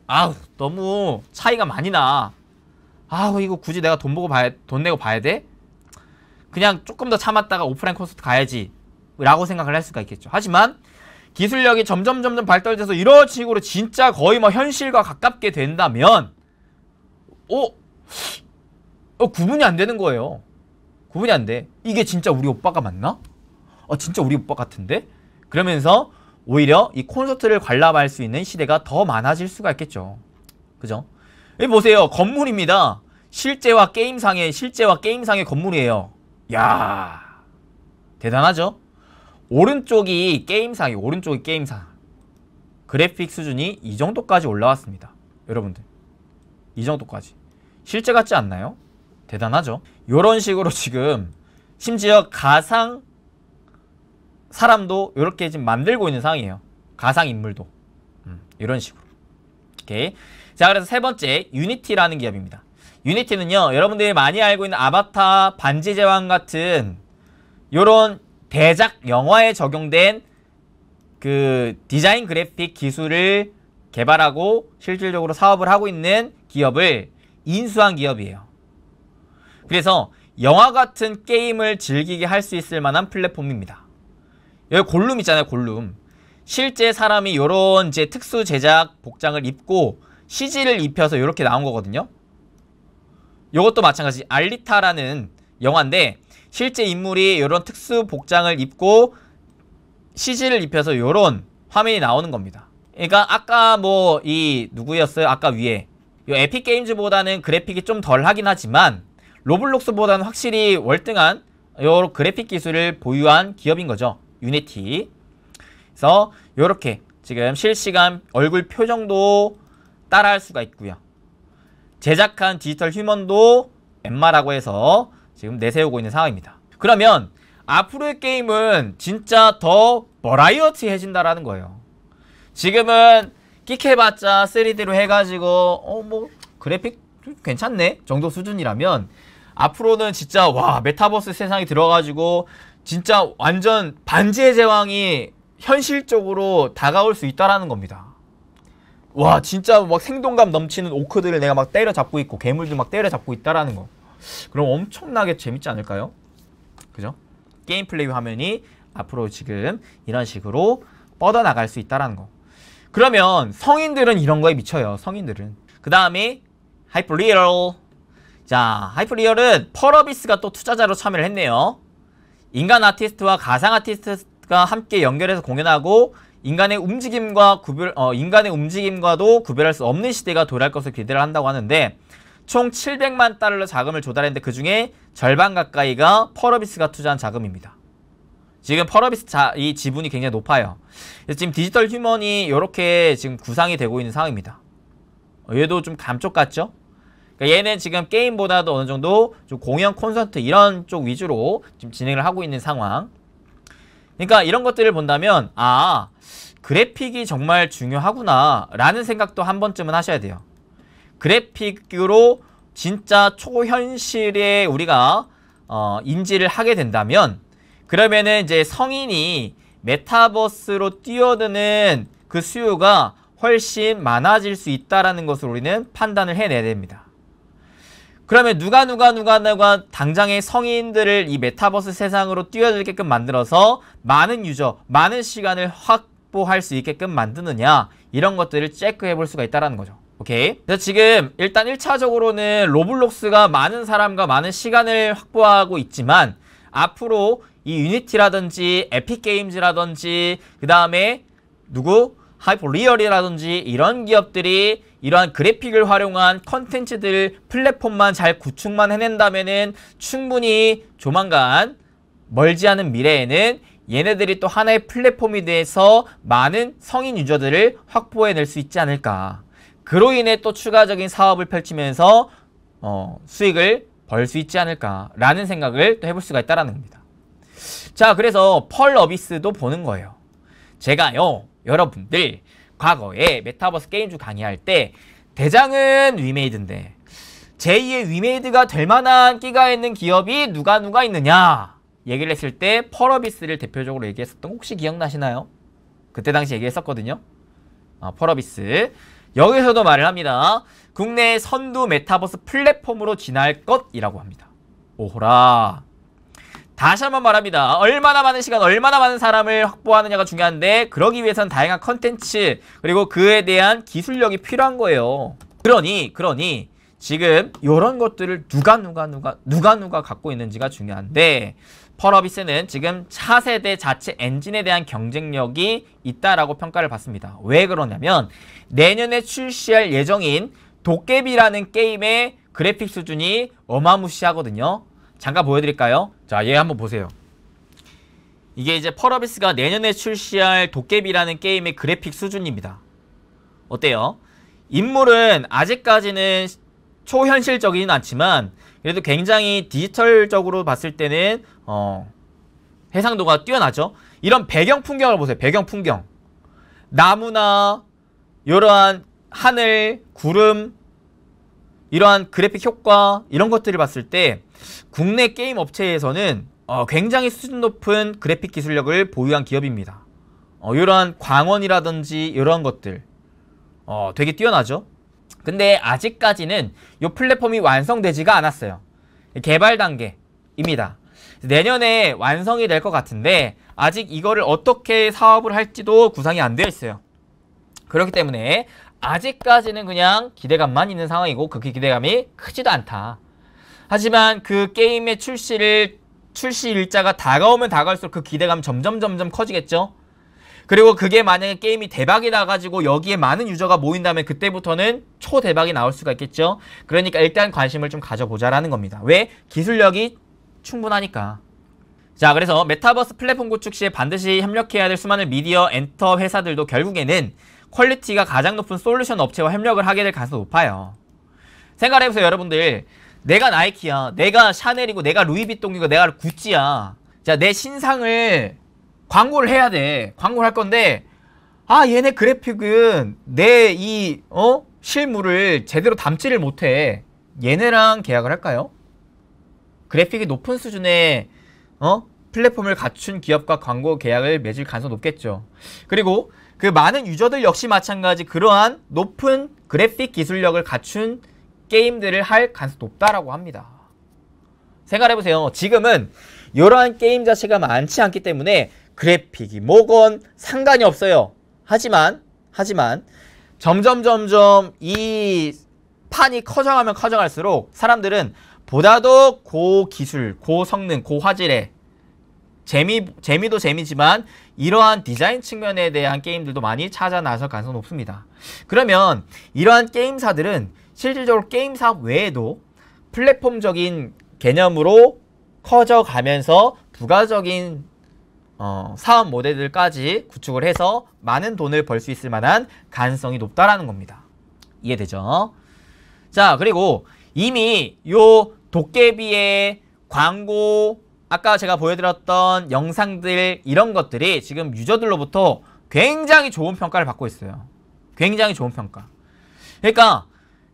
[SPEAKER 1] 너무 차이가 많이 나. 이거 굳이 내가 돈 내고 봐야 돼? 그냥 조금 더 참았다가 오프라인 콘서트 가야지 라고 생각을 할 수가 있겠죠. 하지만 기술력이 점점 발달돼서 이런 식으로 진짜 거의 뭐 현실과 가깝게 된다면 구분이 안 되는 거예요. 구분이 안 돼. 이게 진짜 우리 오빠가 맞나? 진짜 우리 오빠 같은데? 그러면서 오히려 이 콘서트를 관람할 수 있는 시대가 더 많아질 수가 있겠죠. 그죠? 여기 보세요. 건물입니다. 실제와 게임상의 건물이에요. 야, 대단하죠? 오른쪽이 게임상. 그래픽 수준이 이 정도까지 올라왔습니다. 여러분들. 이 정도까지. 실제 같지 않나요? 대단하죠? 요런 식으로 지금 심지어 가상 사람도 이렇게 지금 만들고 있는 상황이에요. 가상 인물도. 이런 식으로. 오케이. 자, 그래서 세 번째, 유니티라는 기업입니다. 유니티는요, 여러분들이 많이 알고 있는 아바타, 반지의 제왕 같은 요런 대작 영화에 적용된 그 디자인 그래픽 기술을 개발하고 실질적으로 사업을 하고 있는 기업을 인수한 기업이에요. 그래서 영화 같은 게임을 즐기게 할 수 있을 만한 플랫폼입니다. 여기 골룸 있잖아요, 골룸. 실제 사람이 요런 이제 특수 제작 복장을 입고 CG를 입혀서 이렇게 나온 거거든요. 요것도 마찬가지. 알리타라는 영화인데 실제 인물이 요런 특수 복장을 입고 CG를 입혀서 요런 화면이 나오는 겁니다. 그러니까 아까 뭐 이 누구였어요? 아까 위에 요 에픽 게임즈보다는 그래픽이 좀 덜 하긴 하지만 로블록스보다는 확실히 월등한 요 그래픽 기술을 보유한 기업인 거죠. 유니티. 그래서 요렇게 지금 실시간 얼굴 표정도 따라할 수가 있고요. 제작한 디지털 휴먼도 엠마라고 해서 지금 내세우고 있는 상황입니다. 그러면 앞으로의 게임은 진짜 더 버라이어티해진다라는 거예요. 지금은 끽해봤자 3D로 해가지고 뭐 그래픽 괜찮네 정도 수준이라면 앞으로는 진짜 와 메타버스 세상이 들어가지고 진짜 완전 반지의 제왕이 현실적으로 다가올 수 있다라는 겁니다. 와 진짜 막 생동감 넘치는 오크들을 내가 막 때려잡고 있고 괴물들 막 때려잡고 있다라는 거. 그럼 엄청나게 재밌지 않을까요? 그죠? 게임 플레이 화면이 앞으로 지금 이런 식으로 뻗어나갈 수 있다라는 거. 그러면 성인들은 이런 거에 미쳐요. 성인들은. 그 다음에 하이퍼리얼. 자, 하이퍼리얼은 펄어비스가 또 투자자로 참여를 했네요. 인간 아티스트와 가상 아티스트가 함께 연결해서 공연하고 인간의 움직임과도 구별할 수 없는 시대가 도래할 것을 기대를 한다고 하는데 총 700만 달러 자금을 조달했는데 그 중에 절반 가까이가 펄어비스가 투자한 자금입니다. 지금 펄어비스 이 지분이 굉장히 높아요. 그래서 지금 디지털 휴먼이 이렇게 지금 구상이 되고 있는 상황입니다. 얘도 좀 감쪽 같죠? 그러니까 얘는 지금 게임보다도 어느 정도 좀 공연 콘서트 이런 쪽 위주로 지금 진행을 하고 있는 상황. 그러니까 이런 것들을 본다면 아 그래픽이 정말 중요하구나 라는 생각도 한 번쯤은 하셔야 돼요. 그래픽으로 진짜 초현실에 우리가 인지를 하게 된다면 그러면은 이제 성인이 메타버스로 뛰어드는 그 수요가 훨씬 많아질 수 있다라는 것을 우리는 판단을 해내야 됩니다. 그러면 누가 당장의 성인들을 이 메타버스 세상으로 뛰어들게끔 만들어서 많은 유저, 많은 시간을 확보할 수 있게끔 만드느냐 이런 것들을 체크해 볼 수가 있다는 거죠. 오케이. 그래서 지금 일단 1차적으로는 로블록스가 많은 사람과 많은 시간을 확보하고 있지만 앞으로 이 유니티라든지 에픽게임즈라든지 그 다음에 하이퍼리얼이라든지 이런 기업들이 이러한 그래픽을 활용한 컨텐츠들 플랫폼만 잘 구축만 해낸다면은 충분히 조만간 멀지 않은 미래에는 얘네들이 또 하나의 플랫폼이 돼서 많은 성인 유저들을 확보해낼 수 있지 않을까. 그로 인해 또 추가적인 사업을 펼치면서 수익을 벌 수 있지 않을까라는 생각을 또 해볼 수가 있다는 겁니다. 자, 그래서 펄 어비스도 보는 거예요. 제가요, 여러분들 과거에 메타버스 게임주 강의할 때 대장은 위메이드인데 제2의 위메이드가 될 만한 끼가 있는 기업이 누가 있느냐 얘기를 했을 때 펄어비스를 대표적으로 얘기했었던 거 혹시 기억나시나요? 그때 당시 얘기했었거든요. 펄어비스 여기서도 말을 합니다. 국내 선두 메타버스 플랫폼으로 진화할 것이라고 합니다. 오호라. 다시 한번 말합니다. 얼마나 많은 시간, 얼마나 많은 사람을 확보하느냐가 중요한데 그러기 위해서는 다양한 컨텐츠 그리고 그에 대한 기술력이 필요한 거예요. 그러니 지금 요런 것들을 누가 갖고 있는지가 중요한데, 펄어비스는 지금 차세대 자체 엔진에 대한 경쟁력이 있다라고 평가를 받습니다. 왜 그러냐면 내년에 출시할 예정인 도깨비라는 게임의 그래픽 수준이 어마무시하거든요. 잠깐 보여드릴까요? 자, 얘 한번 보세요. 이게 이제 펄어비스가 내년에 출시할 도깨비라는 게임의 그래픽 수준입니다. 어때요? 인물은 아직까지는 초현실적이진 않지만 그래도 굉장히 디지털적으로 봤을 때는 해상도가 뛰어나죠. 이런 배경 풍경을 보세요. 배경 풍경. 나무나 이러한 하늘, 구름, 이러한 그래픽 효과 이런 것들을 봤을 때 국내 게임 업체에서는 굉장히 수준 높은 그래픽 기술력을 보유한 기업입니다. 이러한 광원이라든지 이런 것들 되게 뛰어나죠. 근데 아직까지는 이 플랫폼이 완성되지가 않았어요. 개발 단계입니다. 내년에 완성이 될 것 같은데 아직 이거를 어떻게 사업을 할지도 구상이 안 되어 있어요. 그렇기 때문에 아직까지는 그냥 기대감만 있는 상황이고 그 기대감이 크지도 않다. 하지만 그 게임의 출시 일자가 다가오면 다가올수록 그 기대감 점점 커지겠죠. 그리고 그게 만약에 게임이 대박이 나가지고 여기에 많은 유저가 모인다면 그때부터는 초대박이 나올 수가 있겠죠. 그러니까 일단 관심을 좀 가져보자라는 겁니다. 왜? 기술력이 충분하니까. 자, 그래서 메타버스 플랫폼 구축 시에 반드시 협력해야 될 수많은 미디어 엔터 회사들도 결국에는 퀄리티가 가장 높은 솔루션 업체와 협력을 하게 될 가능성이 높아요. 생각해보세요, 여러분들. 내가 나이키야, 내가 샤넬이고, 내가 루이비통이고, 내가 구찌야. 자, 내 신상을 광고를 해야 돼. 광고를 할 건데, 얘네 그래픽은 내 실물을 제대로 담지를 못해. 얘네랑 계약을 할까요? 그래픽이 높은 수준의 플랫폼을 갖춘 기업과 광고 계약을 맺을 가능성이 높겠죠. 그리고 그 많은 유저들 역시 마찬가지 그러한 높은 그래픽 기술력을 갖춘 게임들을 할 가능성이 높다라고 합니다. 생각해보세요. 지금은 이러한 게임 자체가 많지 않기 때문에 그래픽이 뭐건 상관이 없어요. 하지만 점점 이 판이 커져가면 커져갈수록 사람들은 보다도 고기술, 고성능, 고화질의 재미도 재미지만 이러한 디자인 측면에 대한 게임들도 많이 찾아 나설 가능성이 높습니다. 그러면 이러한 게임사들은 실질적으로 게임 사업 외에도 플랫폼적인 개념으로 커져가면서 부가적인 사업 모델들까지 구축을 해서 많은 돈을 벌 수 있을 만한 가능성이 높다라는 겁니다. 이해되죠? 자, 그리고 이미 요 도깨비의 광고, 아까 제가 보여드렸던 영상들 이런 것들이 지금 유저들로부터 굉장히 좋은 평가를 받고 있어요. 굉장히 좋은 평가. 그러니까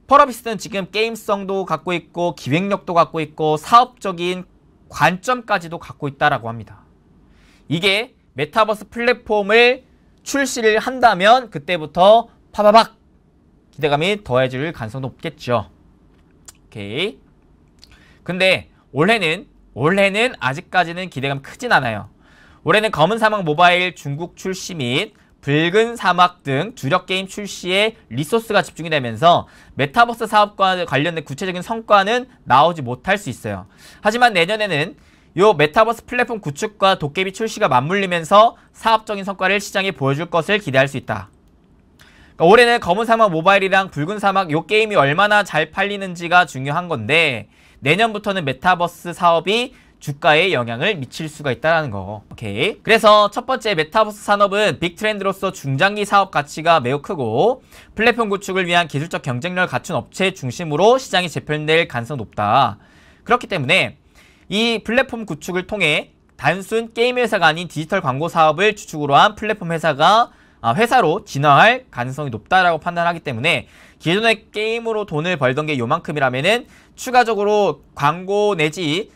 [SPEAKER 1] 펄어비스는 지금 게임성도 갖고 있고 기획력도 갖고 있고 사업적인 관점까지도 갖고 있다라고 합니다. 이게 메타버스 플랫폼을 출시를 한다면 그때부터 파바박 기대감이 더해질 가능성이 높겠죠. 오케이. 근데 올해는 아직까지는 기대감 크진 않아요. 올해는 검은 사막 모바일 중국 출시 및 붉은 사막 등 주력 게임 출시에 리소스가 집중이 되면서 메타버스 사업과 관련된 구체적인 성과는 나오지 못할 수 있어요. 하지만 내년에는 요 메타버스 플랫폼 구축과 도깨비 출시가 맞물리면서 사업적인 성과를 시장에 보여줄 것을 기대할 수 있다. 그러니까 올해는 검은 사막 모바일이랑 붉은 사막 요 게임이 얼마나 잘 팔리는지가 중요한 건데 내년부터는 메타버스 사업이 주가에 영향을 미칠 수가 있다는 거. 오케이. 그래서 첫 번째 메타버스 산업은 빅트렌드로서 중장기 사업 가치가 매우 크고 플랫폼 구축을 위한 기술적 경쟁력을 갖춘 업체 중심으로 시장이 재편될 가능성이 높다. 그렇기 때문에 이 플랫폼 구축을 통해 단순 게임 회사가 아닌 디지털 광고 사업을 주축으로 한 플랫폼 회사로 진화할 가능성이 높다라고 판단하기 때문에 기존의 게임으로 돈을 벌던 게 요만큼이라면은 추가적으로 광고 내지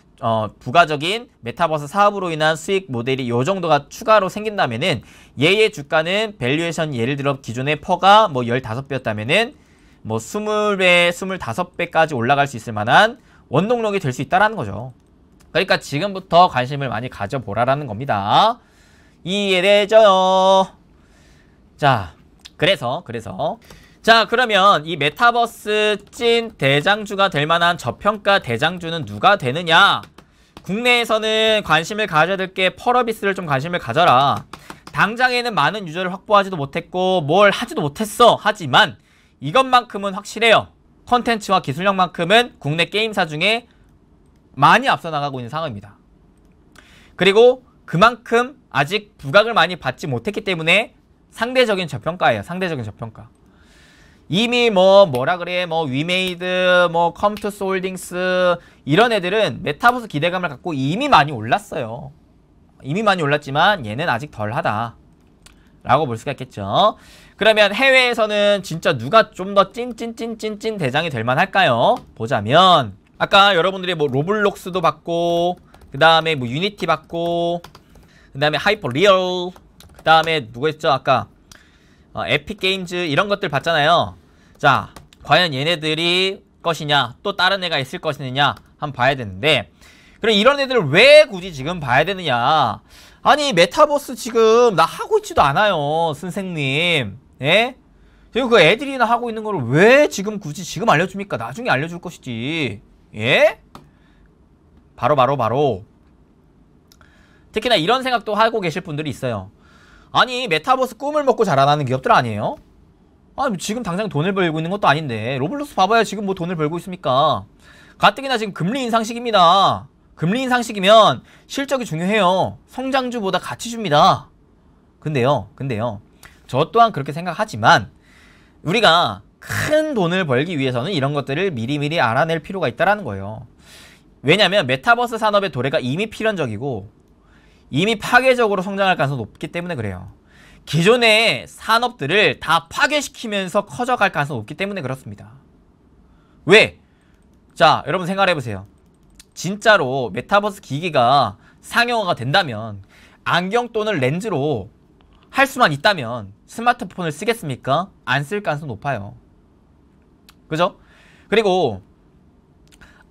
[SPEAKER 1] 부가적인 메타버스 사업으로 인한 수익 모델이 요 정도가 추가로 생긴다면은 얘의 주가는 밸류에이션 예를 들어 기존의 퍼가 뭐 15배였다면은 뭐 20배, 25배까지 올라갈 수 있을 만한 원동력이 될 수 있다라는 거죠. 그러니까 지금부터 관심을 많이 가져보라라는 겁니다. 이해되죠? 자, 그래서 자, 그러면 이 메타버스 찐 대장주가 될 만한 저평가 대장주는 누가 되느냐? 국내에서는 관심을 가져야 될 게 펄어비스를 좀 관심을 가져라. 당장에는 많은 유저를 확보하지도 못했고 뭘 하지도 못했어. 하지만 이것만큼은 확실해요. 컨텐츠와 기술력만큼은 국내 게임사 중에 많이 앞서 나가고 있는 상황입니다. 그리고 그만큼 아직 부각을 많이 받지 못했기 때문에 상대적인 저평가예요. 상대적인 저평가. 이미 뭐라 그래, 위메이드, 컴투스 홀딩스 이런 애들은 메타버스 기대감을 갖고 이미 많이 올랐어요. 이미 많이 올랐지만 얘는 아직 덜하다 라고 볼 수가 있겠죠. 그러면 해외에서는 진짜 누가 좀 더 찐 대장이 될 만할까요? 보자면 아까 여러분들이 로블록스도 봤고, 그 다음에 유니티 봤고, 그 다음에 하이퍼 리얼, 그 다음에 누구였죠? 아까 에픽 게임즈 이런 것들 봤잖아요. 자, 과연 얘네들이 것이냐, 또 다른 애가 있을 것이냐 한번 봐야 되는데, 그럼 이런 애들을 왜 굳이 지금 봐야 되느냐? 아니 메타버스 지금 나 하고 있지도 않아요, 선생님. 예? 그리고 그 애들이나 하고 있는 거를 왜 지금 굳이 지금 알려줍니까? 나중에 알려줄 것이지. 예? 바로 특히나 이런 생각도 하고 계실 분들이 있어요. 아니 메타버스 꿈을 먹고 자라나는 기업들 아니에요? 아니 지금 당장 돈을 벌고 있는 것도 아닌데 로블록스 봐봐야 지금 뭐 돈을 벌고 있습니까? 가뜩이나 지금 금리 인상 시기입니다. 금리 인상 시기면 실적이 중요해요. 성장주보다 가치주입니다. 근데요 저 또한 그렇게 생각하지만 우리가 큰 돈을 벌기 위해서는 이런 것들을 미리미리 알아낼 필요가 있다는 거예요. 왜냐면 메타버스 산업의 도래가 이미 필연적이고 이미 파괴적으로 성장할 가능성이 높기 때문에 그래요. 기존의 산업들을 다 파괴시키면서 커져갈 가능성이 높기 때문에 그렇습니다. 왜? 자, 여러분 생각해보세요. 진짜로 메타버스 기기가 상용화가 된다면 안경 또는 렌즈로 할 수만 있다면 스마트폰을 쓰겠습니까? 안 쓸 가능성이 높아요. 그죠? 그리고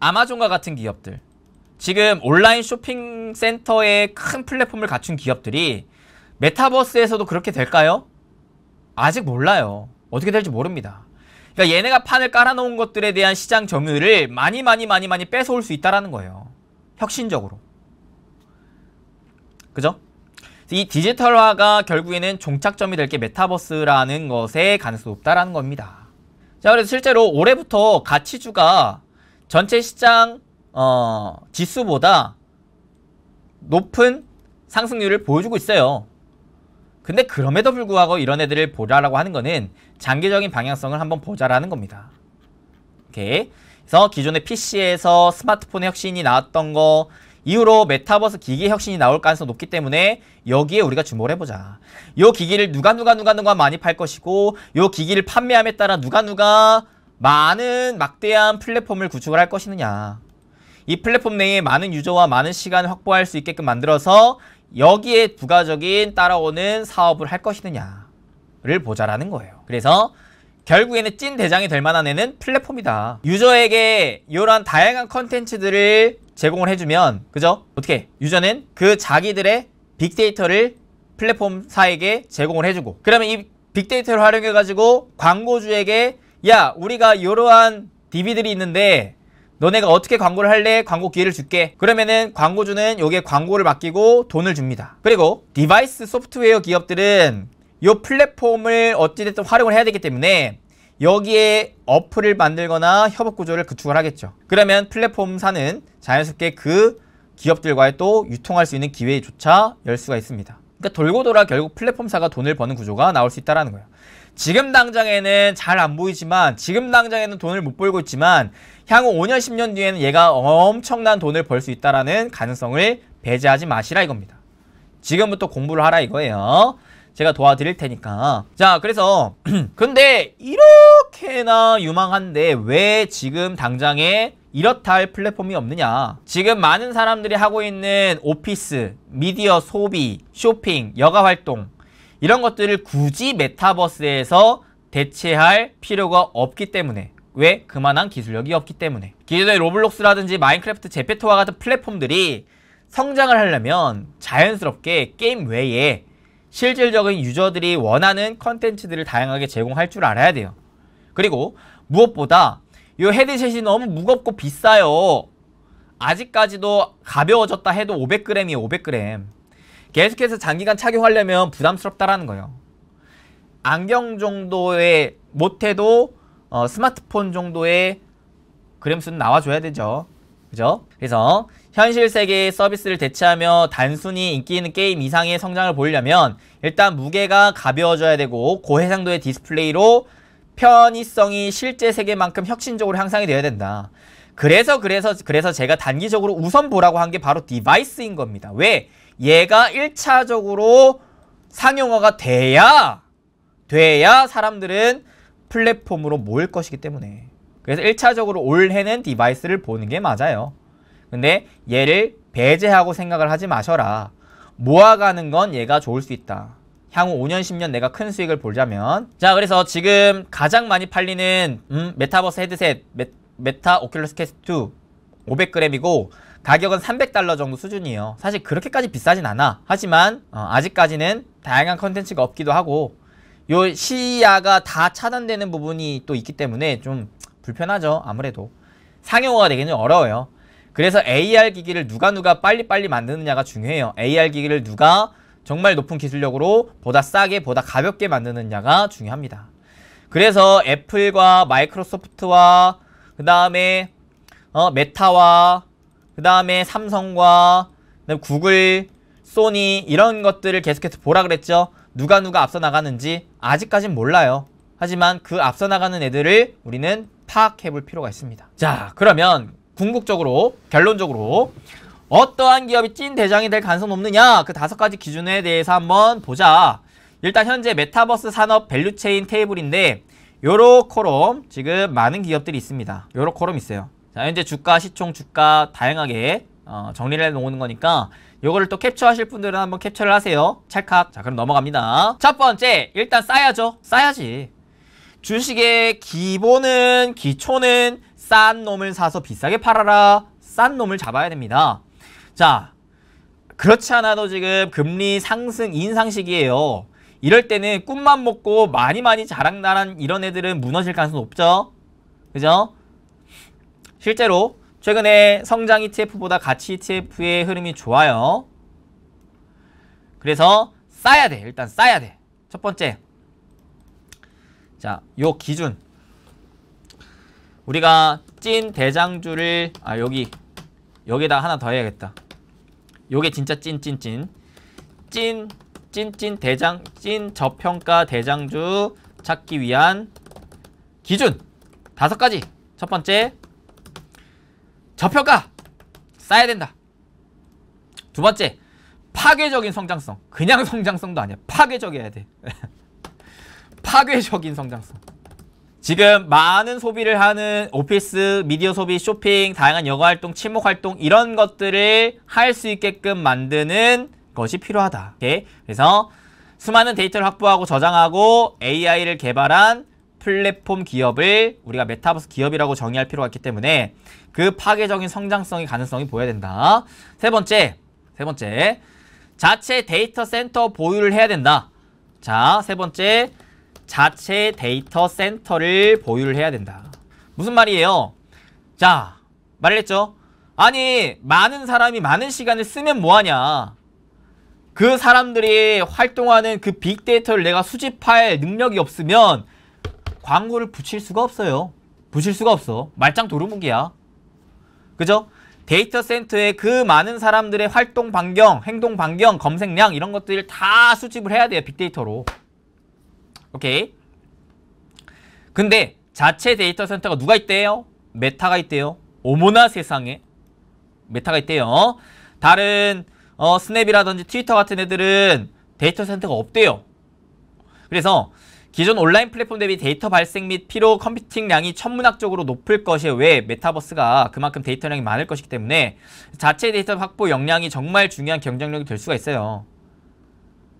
[SPEAKER 1] 아마존과 같은 기업들, 지금 온라인 쇼핑 센터의 큰 플랫폼을 갖춘 기업들이 메타버스에서도 그렇게 될까요? 아직 몰라요. 어떻게 될지 모릅니다. 그러니까 얘네가 판을 깔아놓은 것들에 대한 시장 점유율을 많이 뺏어올 수 있다는 거예요. 혁신적으로. 그죠? 이 디지털화가 결국에는 종착점이 될 게 메타버스라는 것에 가능성이 높다는 겁니다. 자, 그래서 실제로 올해부터 가치주가 전체 시장 지수보다 높은 상승률을 보여주고 있어요. 근데 그럼에도 불구하고 이런 애들을 보자라고 하는 거는 장기적인 방향성을 한번 보자라는 겁니다. 오케이. 그래서 기존의 PC에서 스마트폰의 혁신이 나왔던 거 이후로 메타버스 기기 혁신이 나올 가능성이 높기 때문에 여기에 우리가 주목을 해보자. 요 기기를 누가 많이 팔 것이고 요 기기를 판매함에 따라 누가 많은 막대한 플랫폼을 구축을 할 것이느냐. 이 플랫폼 내에 많은 유저와 많은 시간을 확보할 수 있게끔 만들어서 여기에 부가적인 따라오는 사업을 할 것이느냐를 보자라는 거예요. 그래서 결국에는 찐 대장이 될 만한 애는 플랫폼이다. 유저에게 이런 다양한 컨텐츠들을 제공을 해주면, 그죠? 어떻게? 유저는 그 자기들의 빅데이터를 플랫폼사에게 제공을 해주고, 그러면 이 빅데이터를 활용해가지고 광고주에게 야, 우리가 이러한 DB들이 있는데 너네가 어떻게 광고를 할래? 광고 기회를 줄게. 그러면은 광고주는 여기에 광고를 맡기고 돈을 줍니다. 그리고 디바이스 소프트웨어 기업들은 이 플랫폼을 어찌됐든 활용을 해야 되기 때문에 여기에 어플을 만들거나 협업 구조를 구축을 하겠죠. 그러면 플랫폼사는 자연스럽게 그 기업들과의 또 유통할 수 있는 기회조차 열 수가 있습니다. 그러니까 돌고 돌아 결국 플랫폼사가 돈을 버는 구조가 나올 수 있다는 거예요. 지금 당장에는 잘 안 보이지만, 지금 당장에는 돈을 못 벌고 있지만 향후 5년 10년 뒤에는 얘가 엄청난 돈을 벌 수 있다는 가능성을 배제하지 마시라 이겁니다. 지금부터 공부를 하라 이거예요. 제가 도와드릴 테니까. 자, 그래서 근데 이렇게나 유망한데 왜 지금 당장에 이렇다 할 플랫폼이 없느냐. 지금 많은 사람들이 하고 있는 오피스, 미디어 소비, 쇼핑, 여가활동 이런 것들을 굳이 메타버스에서 대체할 필요가 없기 때문에. 왜? 그만한 기술력이 없기 때문에. 기존의 로블록스라든지 마인크래프트, 제페토와 같은 플랫폼들이 성장을 하려면 자연스럽게 게임 외에 실질적인 유저들이 원하는 컨텐츠들을 다양하게 제공할 줄 알아야 돼요. 그리고 무엇보다 이 헤드셋이 너무 무겁고 비싸요. 아직까지도 가벼워졌다 해도 500g이에요. 500g. 계속해서 장기간 착용하려면 부담스럽다라는 거예요. 안경 정도의 못해도 스마트폰 정도의 그램수는 나와줘야 되죠. 그죠? 그래서 현실 세계의 서비스를 대체하며 단순히 인기 있는 게임 이상의 성장을 보이려면 일단 무게가 가벼워져야 되고 고해상도의 디스플레이로 편의성이 실제 세계만큼 혁신적으로 향상이 되어야 된다. 그래서 제가 단기적으로 우선 보라고 한 게 바로 디바이스인 겁니다. 왜? 얘가 1차적으로 상용화가 돼야 사람들은 플랫폼으로 모일 것이기 때문에. 그래서 1차적으로 올해는 디바이스를 보는 게 맞아요. 근데 얘를 배제하고 생각을 하지 마셔라. 모아가는 건 얘가 좋을 수 있다. 향후 5년 10년 내가 큰 수익을 보자면. 자, 그래서 지금 가장 많이 팔리는 메타버스 헤드셋 메타 오큘러스 퀘스트 2 500g이고 가격은 $300 정도 수준이에요. 사실 그렇게까지 비싸진 않아. 하지만 아직까지는 다양한 컨텐츠가 없기도 하고 요 시야가 다 차단되는 부분이 또 있기 때문에 좀 불편하죠. 아무래도 상용화가 되기는 어려워요. 그래서 AR 기기를 누가 빨리빨리 만드느냐가 중요해요. AR 기기를 누가 정말 높은 기술력으로 보다 싸게 보다 가볍게 만드느냐가 중요합니다. 그래서 애플과 마이크로소프트와 그 다음에 메타와 그 다음에 삼성과 그다음에 구글, 소니 이런 것들을 계속해서 보라 그랬죠. 누가 앞서 나가는지 아직까진 몰라요. 하지만 그 앞서 나가는 애들을 우리는 파악해 볼 필요가 있습니다. 자, 그러면 궁극적으로 결론적으로 어떠한 기업이 찐 대장이 될 가능성이 높느냐, 그 5가지 기준에 대해서 한번 보자. 일단 현재 메타버스 산업 밸류체인 테이블인데 요렇게럼 지금 많은 기업들이 있습니다. 요렇게럼 있어요. 자, 현재 주가, 시총, 주가 다양하게 정리를 해놓는 거니까 요거를 또 캡처하실 분들은 한번 캡처를 하세요. 찰칵. 자, 그럼 넘어갑니다. 첫 번째, 일단 싸야죠. 싸야지. 주식의 기초는 싼 놈을 사서 비싸게 팔아라. 싼 놈을 잡아야 됩니다. 자, 그렇지 않아도 지금 금리 상승 인상 시기예요. 이럴 때는 꿈만 먹고 많이 자랑나란 이런 애들은 무너질 가능성이 높죠. 그죠? 실제로 최근에 성장 ETF보다 가치 ETF의 흐름이 좋아요. 그래서 싸야 돼. 일단 싸야 돼. 첫 번째. 자, 요 기준. 우리가 찐 대장주를 여기다 하나 더 해야겠다. 요게 진짜 찐 저평가 대장주 찾기 위한 기준 5가지. 첫 번째, 저평가 싸야 된다. 두 번째, 파괴적인 성장성. 그냥 성장성도 아니야. 파괴적이어야 돼. 파괴적인 성장성. 지금 많은 소비를 하는 오피스, 미디어 소비, 쇼핑, 다양한 여가활동, 친목활동 이런 것들을 할 수 있게끔 만드는 것이 필요하다. 오케이? 그래서 수많은 데이터를 확보하고 저장하고 AI를 개발한 플랫폼 기업을 우리가 메타버스 기업이라고 정의할 필요가 있기 때문에 그 파괴적인 성장성의 가능성이 보여야 된다. 세 번째, 자체 데이터 센터 보유를 해야 된다. 자, 세 번째, 자체 데이터 센터를 보유를 해야 된다. 무슨 말이에요? 자, 말했죠? 아니, 많은 사람이 많은 시간을 쓰면 뭐하냐? 그 사람들이 활동하는 그 빅데이터를 내가 수집할 능력이 없으면 광고를 붙일 수가 없어요. 붙일 수가 없어. 말짱 도루묵이야. 그죠? 데이터 센터에 그 많은 사람들의 활동 반경, 행동 반경, 검색량 이런 것들을 다 수집을 해야 돼요. 빅데이터로. 오케이. 근데 자체 데이터 센터가 누가 있대요? 메타가 있대요. 어머나 세상에. 메타가 있대요. 다른 스냅이라든지 트위터 같은 애들은 데이터 센터가 없대요. 그래서 기존 온라인 플랫폼 대비 데이터 발생 및 필요 컴퓨팅량이 천문학적으로 높을 것이에요. 왜? 메타버스가 그만큼 데이터량이 많을 것이기 때문에 자체 데이터 확보 역량이 정말 중요한 경쟁력이 될 수가 있어요.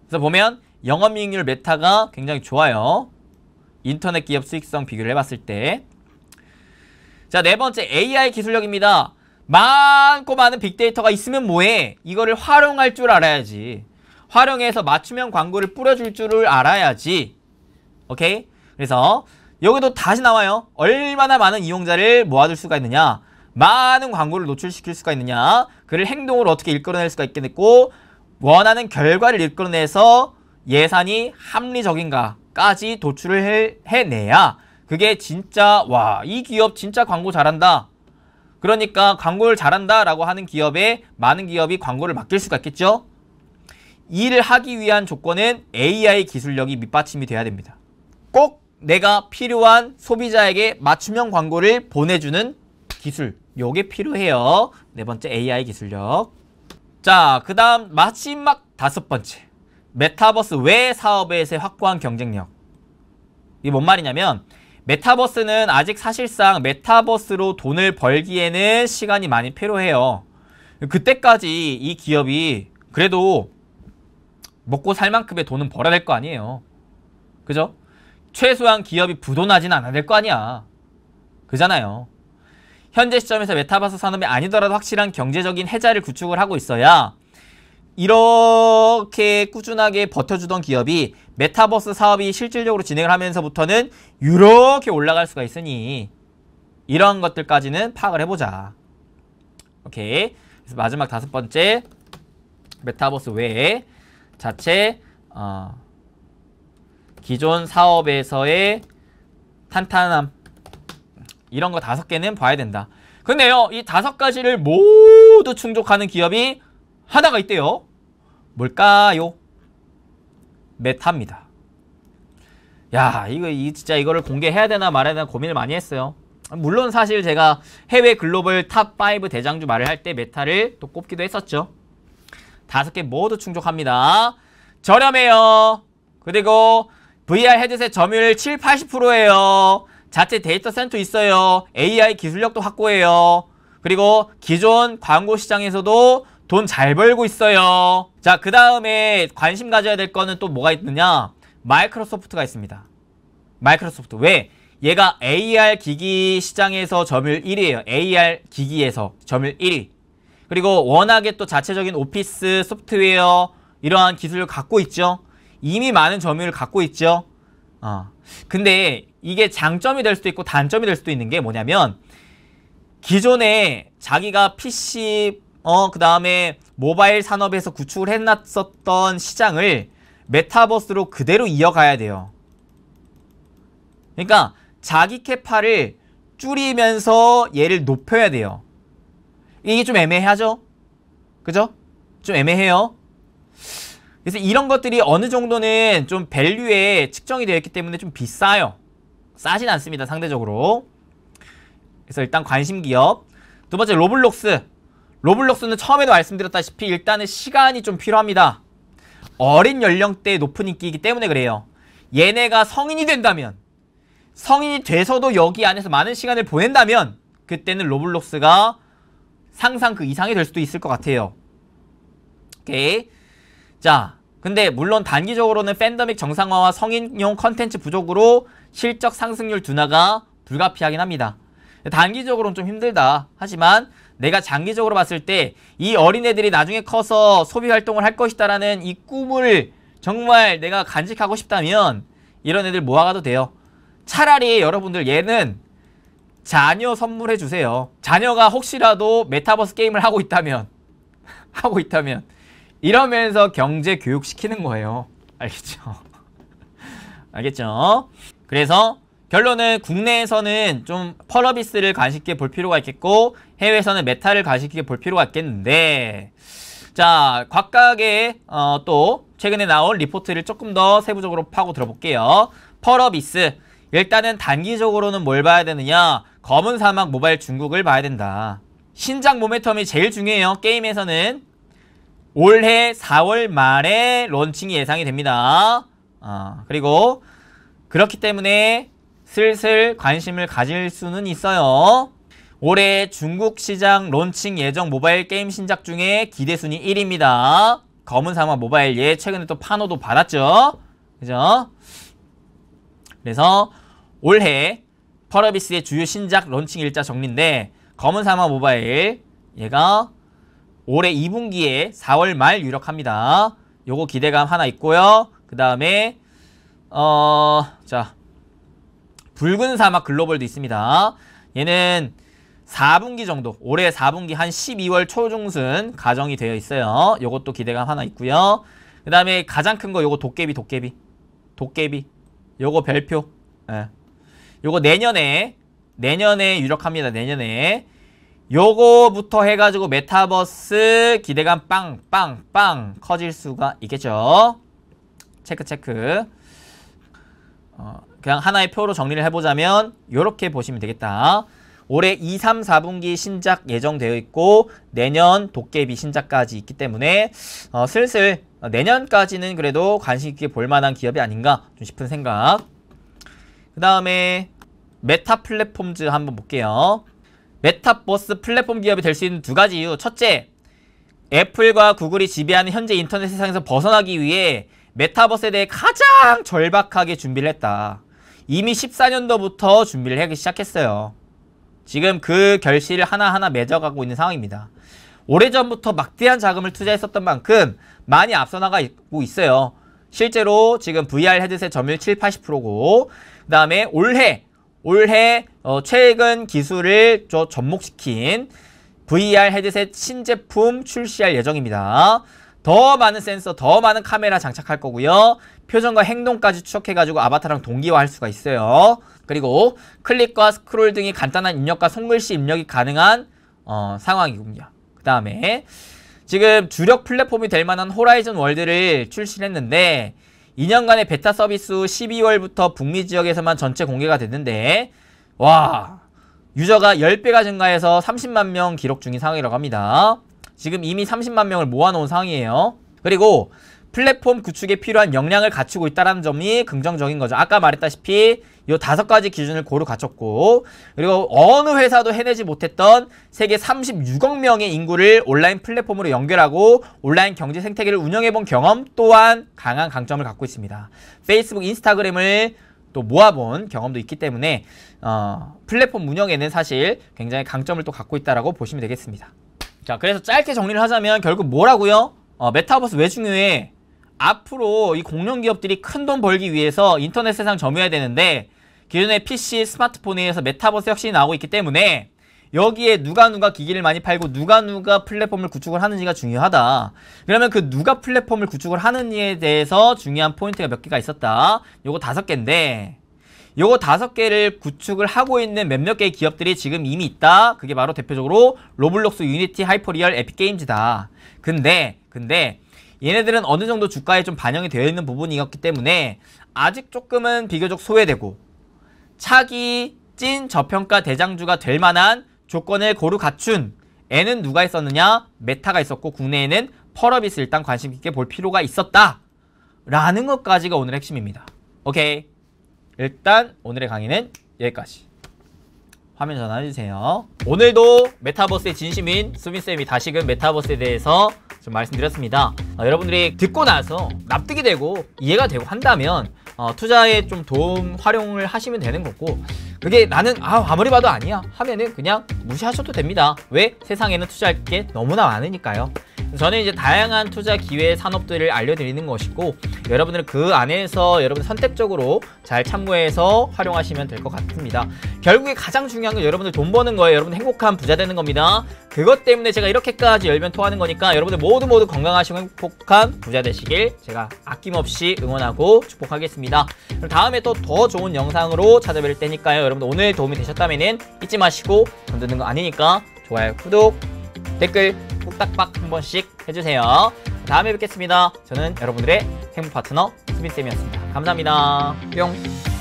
[SPEAKER 1] 그래서 보면 영업이익률 메타가 굉장히 좋아요. 인터넷 기업 수익성 비교를 해봤을 때. 자, 네 번째 AI 기술력입니다. 많고 많은 빅데이터가 있으면 뭐해? 이거를 활용할 줄 알아야지. 활용해서 맞춤형 광고를 뿌려줄 줄을 알아야지. 오케이? 그래서 여기도 다시 나와요. 얼마나 많은 이용자를 모아둘 수가 있느냐, 많은 광고를 노출시킬 수가 있느냐, 그를 행동으로 어떻게 이끌어낼 수가 있겠고, 원하는 결과를 이끌어내서 예산이 합리적인가까지 도출을 해내야 그게 진짜 와, 이 기업 진짜 광고 잘한다, 그러니까 광고를 잘한다 라고 하는 기업에 많은 기업이 광고를 맡길 수가 있겠죠. 이를 하기 위한 조건은 AI 기술력이 밑받침이 돼야 됩니다. 꼭 내가 필요한 소비자에게 맞춤형 광고를 보내주는 기술, 요게 필요해요. 네 번째, AI 기술력. 자, 그 다음 마지막 5번째, 메타버스 외 사업에서의 확고한 경쟁력. 이게 뭔 말이냐면, 메타버스는 아직 사실상 메타버스로 돈을 벌기에는 시간이 많이 필요해요. 그때까지 이 기업이 그래도 먹고 살 만큼의 돈은 벌어야 될 거 아니에요. 그죠? 최소한 기업이 부도나지는 않아야 될 거 아니야. 그잖아요. 현재 시점에서 메타버스 산업이 아니더라도 확실한 경제적인 해자를 구축을 하고 있어야 이렇게 꾸준하게 버텨주던 기업이 메타버스 사업이 실질적으로 진행을 하면서부터는 이렇게 올라갈 수가 있으니 이런 것들까지는 파악을 해보자. 오케이. 그래서 마지막 5번째, 메타버스 외에 자체 기존 사업에서의 탄탄함, 이런 거 5개는 봐야 된다. 근데요, 이 5가지를 모두 충족하는 기업이 하나가 있대요. 뭘까요? 메타입니다. 야, 진짜 이거를 공개해야 되나 말아야 되나 고민을 많이 했어요. 물론 사실 제가 해외 글로벌 탑5 대장주 말을 할 때 메타를 또 꼽기도 했었죠. 5개 모두 충족합니다. 저렴해요. 그리고 VR 헤드셋 점유율 7, 80%예요. 자체 데이터 센터 있어요. AI 기술력도 확고해요. 그리고 기존 광고 시장에서도 돈 잘 벌고 있어요. 자, 그 다음에 관심 가져야 될 거는 또 뭐가 있느냐? 마이크로소프트가 있습니다. 마이크로소프트. 왜? 얘가 AR 기기 시장에서 점유율 1위에요. AR 기기에서 점유율 1위. 그리고 워낙에 또 자체적인 오피스 소프트웨어 이러한 기술을 갖고 있죠. 이미 많은 점유율을 갖고 있죠. 근데 이게 장점이 될 수도 있고 단점이 될 수도 있는 게 뭐냐면, 기존에 자기가 PC 그 다음에 모바일 산업에서 구축을 해놨었던 시장을 메타버스로 그대로 이어가야 돼요. 그러니까 자기 캐파를 줄이면서 얘를 높여야 돼요. 이게 좀 애매하죠? 그죠? 좀 애매해요. 그래서 이런 것들이 어느 정도는 좀 밸류에 측정이 되어 있기 때문에 좀 비싸요. 싸진 않습니다, 상대적으로. 그래서 일단 관심 기업. 두 번째, 로블록스. 로블록스는 처음에도 말씀드렸다시피 일단은 시간이 좀 필요합니다. 어린 연령대에 높은 인기이기 때문에 그래요. 얘네가 성인이 된다면, 성인이 돼서도 여기 안에서 많은 시간을 보낸다면 그때는 로블록스가 상상 그 이상이 될 수도 있을 것 같아요. 오케이. 자, 근데 물론 단기적으로는 팬더믹 정상화와 성인용 컨텐츠 부족으로 실적 상승률 둔화가 불가피하긴 합니다. 단기적으로는 좀 힘들다. 하지만 내가 장기적으로 봤을 때 이 어린애들이 나중에 커서 소비활동을 할 것이다 라는 이 꿈을 정말 내가 간직하고 싶다면 이런 애들 모아가도 돼요. 차라리 여러분들 얘는 자녀 선물해 주세요. 자녀가 혹시라도 메타버스 게임을 하고 있다면 이러면서 경제 교육 시키는 거예요. 알겠죠? 알겠죠? 그래서 결론은 국내에서는 좀 펄어비스를 관심 있게 볼 필요가 있겠고, 해외에서는 메타를 관심 있게 볼 필요가 있겠는데, 자, 각각의 또 최근에 나온 리포트를 조금 더 세부적으로 파고 들어볼게요. 펄어비스. 일단은 단기적으로는 뭘 봐야 되느냐? 검은 사막 모바일 중국을 봐야 된다. 신작 모멘텀이 제일 중요해요. 게임에서는 올해 4월 말에 론칭이 예상이 됩니다. 그리고 그렇기 때문에 슬슬 관심을 가질 수는 있어요. 올해 중국 시장 론칭 예정 모바일 게임 신작 중에 기대순위 1위입니다. 검은 사막 모바일. 예, 최근에 또 판호도 받았죠. 그죠? 그래서 올해 펄어비스의 주요 신작 론칭 일자 정리인데, 검은 사막 모바일 얘가 올해 2분기에 4월 말 유력합니다. 요거 기대감 하나 있고요. 그 다음에 자, 붉은 사막 글로벌도 있습니다. 얘는 4분기 정도, 올해 4분기 한 12월 초중순 가정이 되어 있어요. 요것도 기대감 하나 있고요. 그 다음에 가장 큰 거 요거 도깨비 요거 별표. 예. 요거 내년에 유력합니다. 내년에 요거부터 해가지고 메타버스 기대감 빵 커질 수가 있겠죠. 체크. 그냥 하나의 표로 정리를 해보자면 요렇게 보시면 되겠다. 올해 2, 3, 4분기 신작 예정되어 있고 내년 도깨비 신작까지 있기 때문에 슬슬 내년까지는 그래도 관심 있게 볼만한 기업이 아닌가 좀 싶은 생각. 그 다음에 메타 플랫폼즈 한번 볼게요. 메타버스 플랫폼 기업이 될 수 있는 두 가지 이유. 첫째, 애플과 구글이 지배하는 현재 인터넷 세상에서 벗어나기 위해 메타버스에 대해 가장 절박하게 준비를 했다. 이미 14년도부터 준비를 하기 시작했어요. 지금 그 결실을 하나하나 맺어가고 있는 상황입니다. 오래전부터 막대한 자금을 투자했었던 만큼 많이 앞서 나가고 있어요. 실제로 지금 VR 헤드셋 점유율 70-80%고 그 다음에 올해 최근 기술을 접목시킨 VR 헤드셋 신제품 출시할 예정입니다. 더 많은 센서, 더 많은 카메라 장착할 거고요. 표정과 행동까지 추적해가지고 아바타랑 동기화할 수가 있어요. 그리고 클릭과 스크롤 등이 간단한 입력과 손글씨 입력이 가능한 상황이군요. 그 다음에 지금 주력 플랫폼이 될 만한 호라이즌 월드를 출시했는데 2년간의 베타 서비스 후 12월부터 북미 지역에서만 전체 공개가 됐는데 와, 유저가 10배가 증가해서 30만 명 기록 중인 상황이라고 합니다. 지금 이미 30만 명을 모아놓은 상황이에요. 그리고 플랫폼 구축에 필요한 역량을 갖추고 있다는 점이 긍정적인 거죠. 아까 말했다시피 이 5가지 기준을 고루 갖췄고 그리고 어느 회사도 해내지 못했던 세계 36억 명의 인구를 온라인 플랫폼으로 연결하고 온라인 경제 생태계를 운영해본 경험 또한 강한 강점을 갖고 있습니다. 페이스북, 인스타그램을 또 모아본 경험도 있기 때문에 플랫폼 운영에는 사실 굉장히 강점을 또 갖고 있다라고 보시면 되겠습니다. 자, 그래서 짧게 정리를 하자면 결국 뭐라고요? 메타버스 왜 중요해? 앞으로 이 공룡 기업들이 큰 돈 벌기 위해서 인터넷 세상 점유해야 되는데 기존의 PC, 스마트폰에 의해서 메타버스 혁신이 나오고 있기 때문에 여기에 누가 기기를 많이 팔고 누가 플랫폼을 구축을 하는지가 중요하다. 그러면 그 누가 플랫폼을 구축을 하는지에 대해서 중요한 포인트가 몇 개가 있었다. 요거 5개인데 요거 5개를 구축을 하고 있는 몇몇 개의 기업들이 지금 이미 있다. 그게 바로 대표적으로 로블록스, 유니티, 하이퍼리얼, 에픽게임즈다. 근데 얘네들은 어느 정도 주가에 좀 반영이 되어 있는 부분이었기 때문에 아직 조금은 비교적 소외되고 차기 찐 저평가 대장주가 될 만한 조건을 고루 갖춘 애는 누가 있었느냐? 메타가 있었고 국내에는 펄업이스 일단 관심 있게 볼 필요가 있었다 라는 것까지가 오늘의 핵심입니다. 오케이, 일단 오늘의 강의는 여기까지. 화면 전환해주세요. 오늘도 메타버스의 진심인 수빈쌤이 다시금 메타버스에 대해서 좀 말씀드렸습니다. 여러분들이 듣고 나서 납득이 되고 이해가 되고 한다면 투자에 좀 도움 활용을 하시면 되는 거고 그게 나는 아무리 봐도 아니야 하면은 그냥 무시하셔도 됩니다. 왜? 세상에는 투자할 게 너무나 많으니까요. 저는 이제 다양한 투자 기회 산업들을 알려드리는 것이고 여러분들은 그 안에서 여러분 선택적으로 잘 참고해서 활용하시면 될 것 같습니다. 결국에 가장 중요한 건 여러분들 돈 버는 거예요. 여러분 행복한 부자 되는 겁니다. 그것 때문에 제가 이렇게까지 열변토하는 거니까 여러분들 모두 건강하시고 행복한 부자 되시길 제가 아낌없이 응원하고 축복하겠습니다. 그럼 다음에 또 더 좋은 영상으로 찾아뵐 테니까요. 여러분들 오늘 도움이 되셨다면 잊지 마시고 돈 드는 거 아니니까 좋아요, 구독, 댓글 꾹딱박 한 번씩 해주세요. 다음에 뵙겠습니다. 저는 여러분들의 행복 파트너 수빈쌤이었습니다. 감사합니다. 뿅.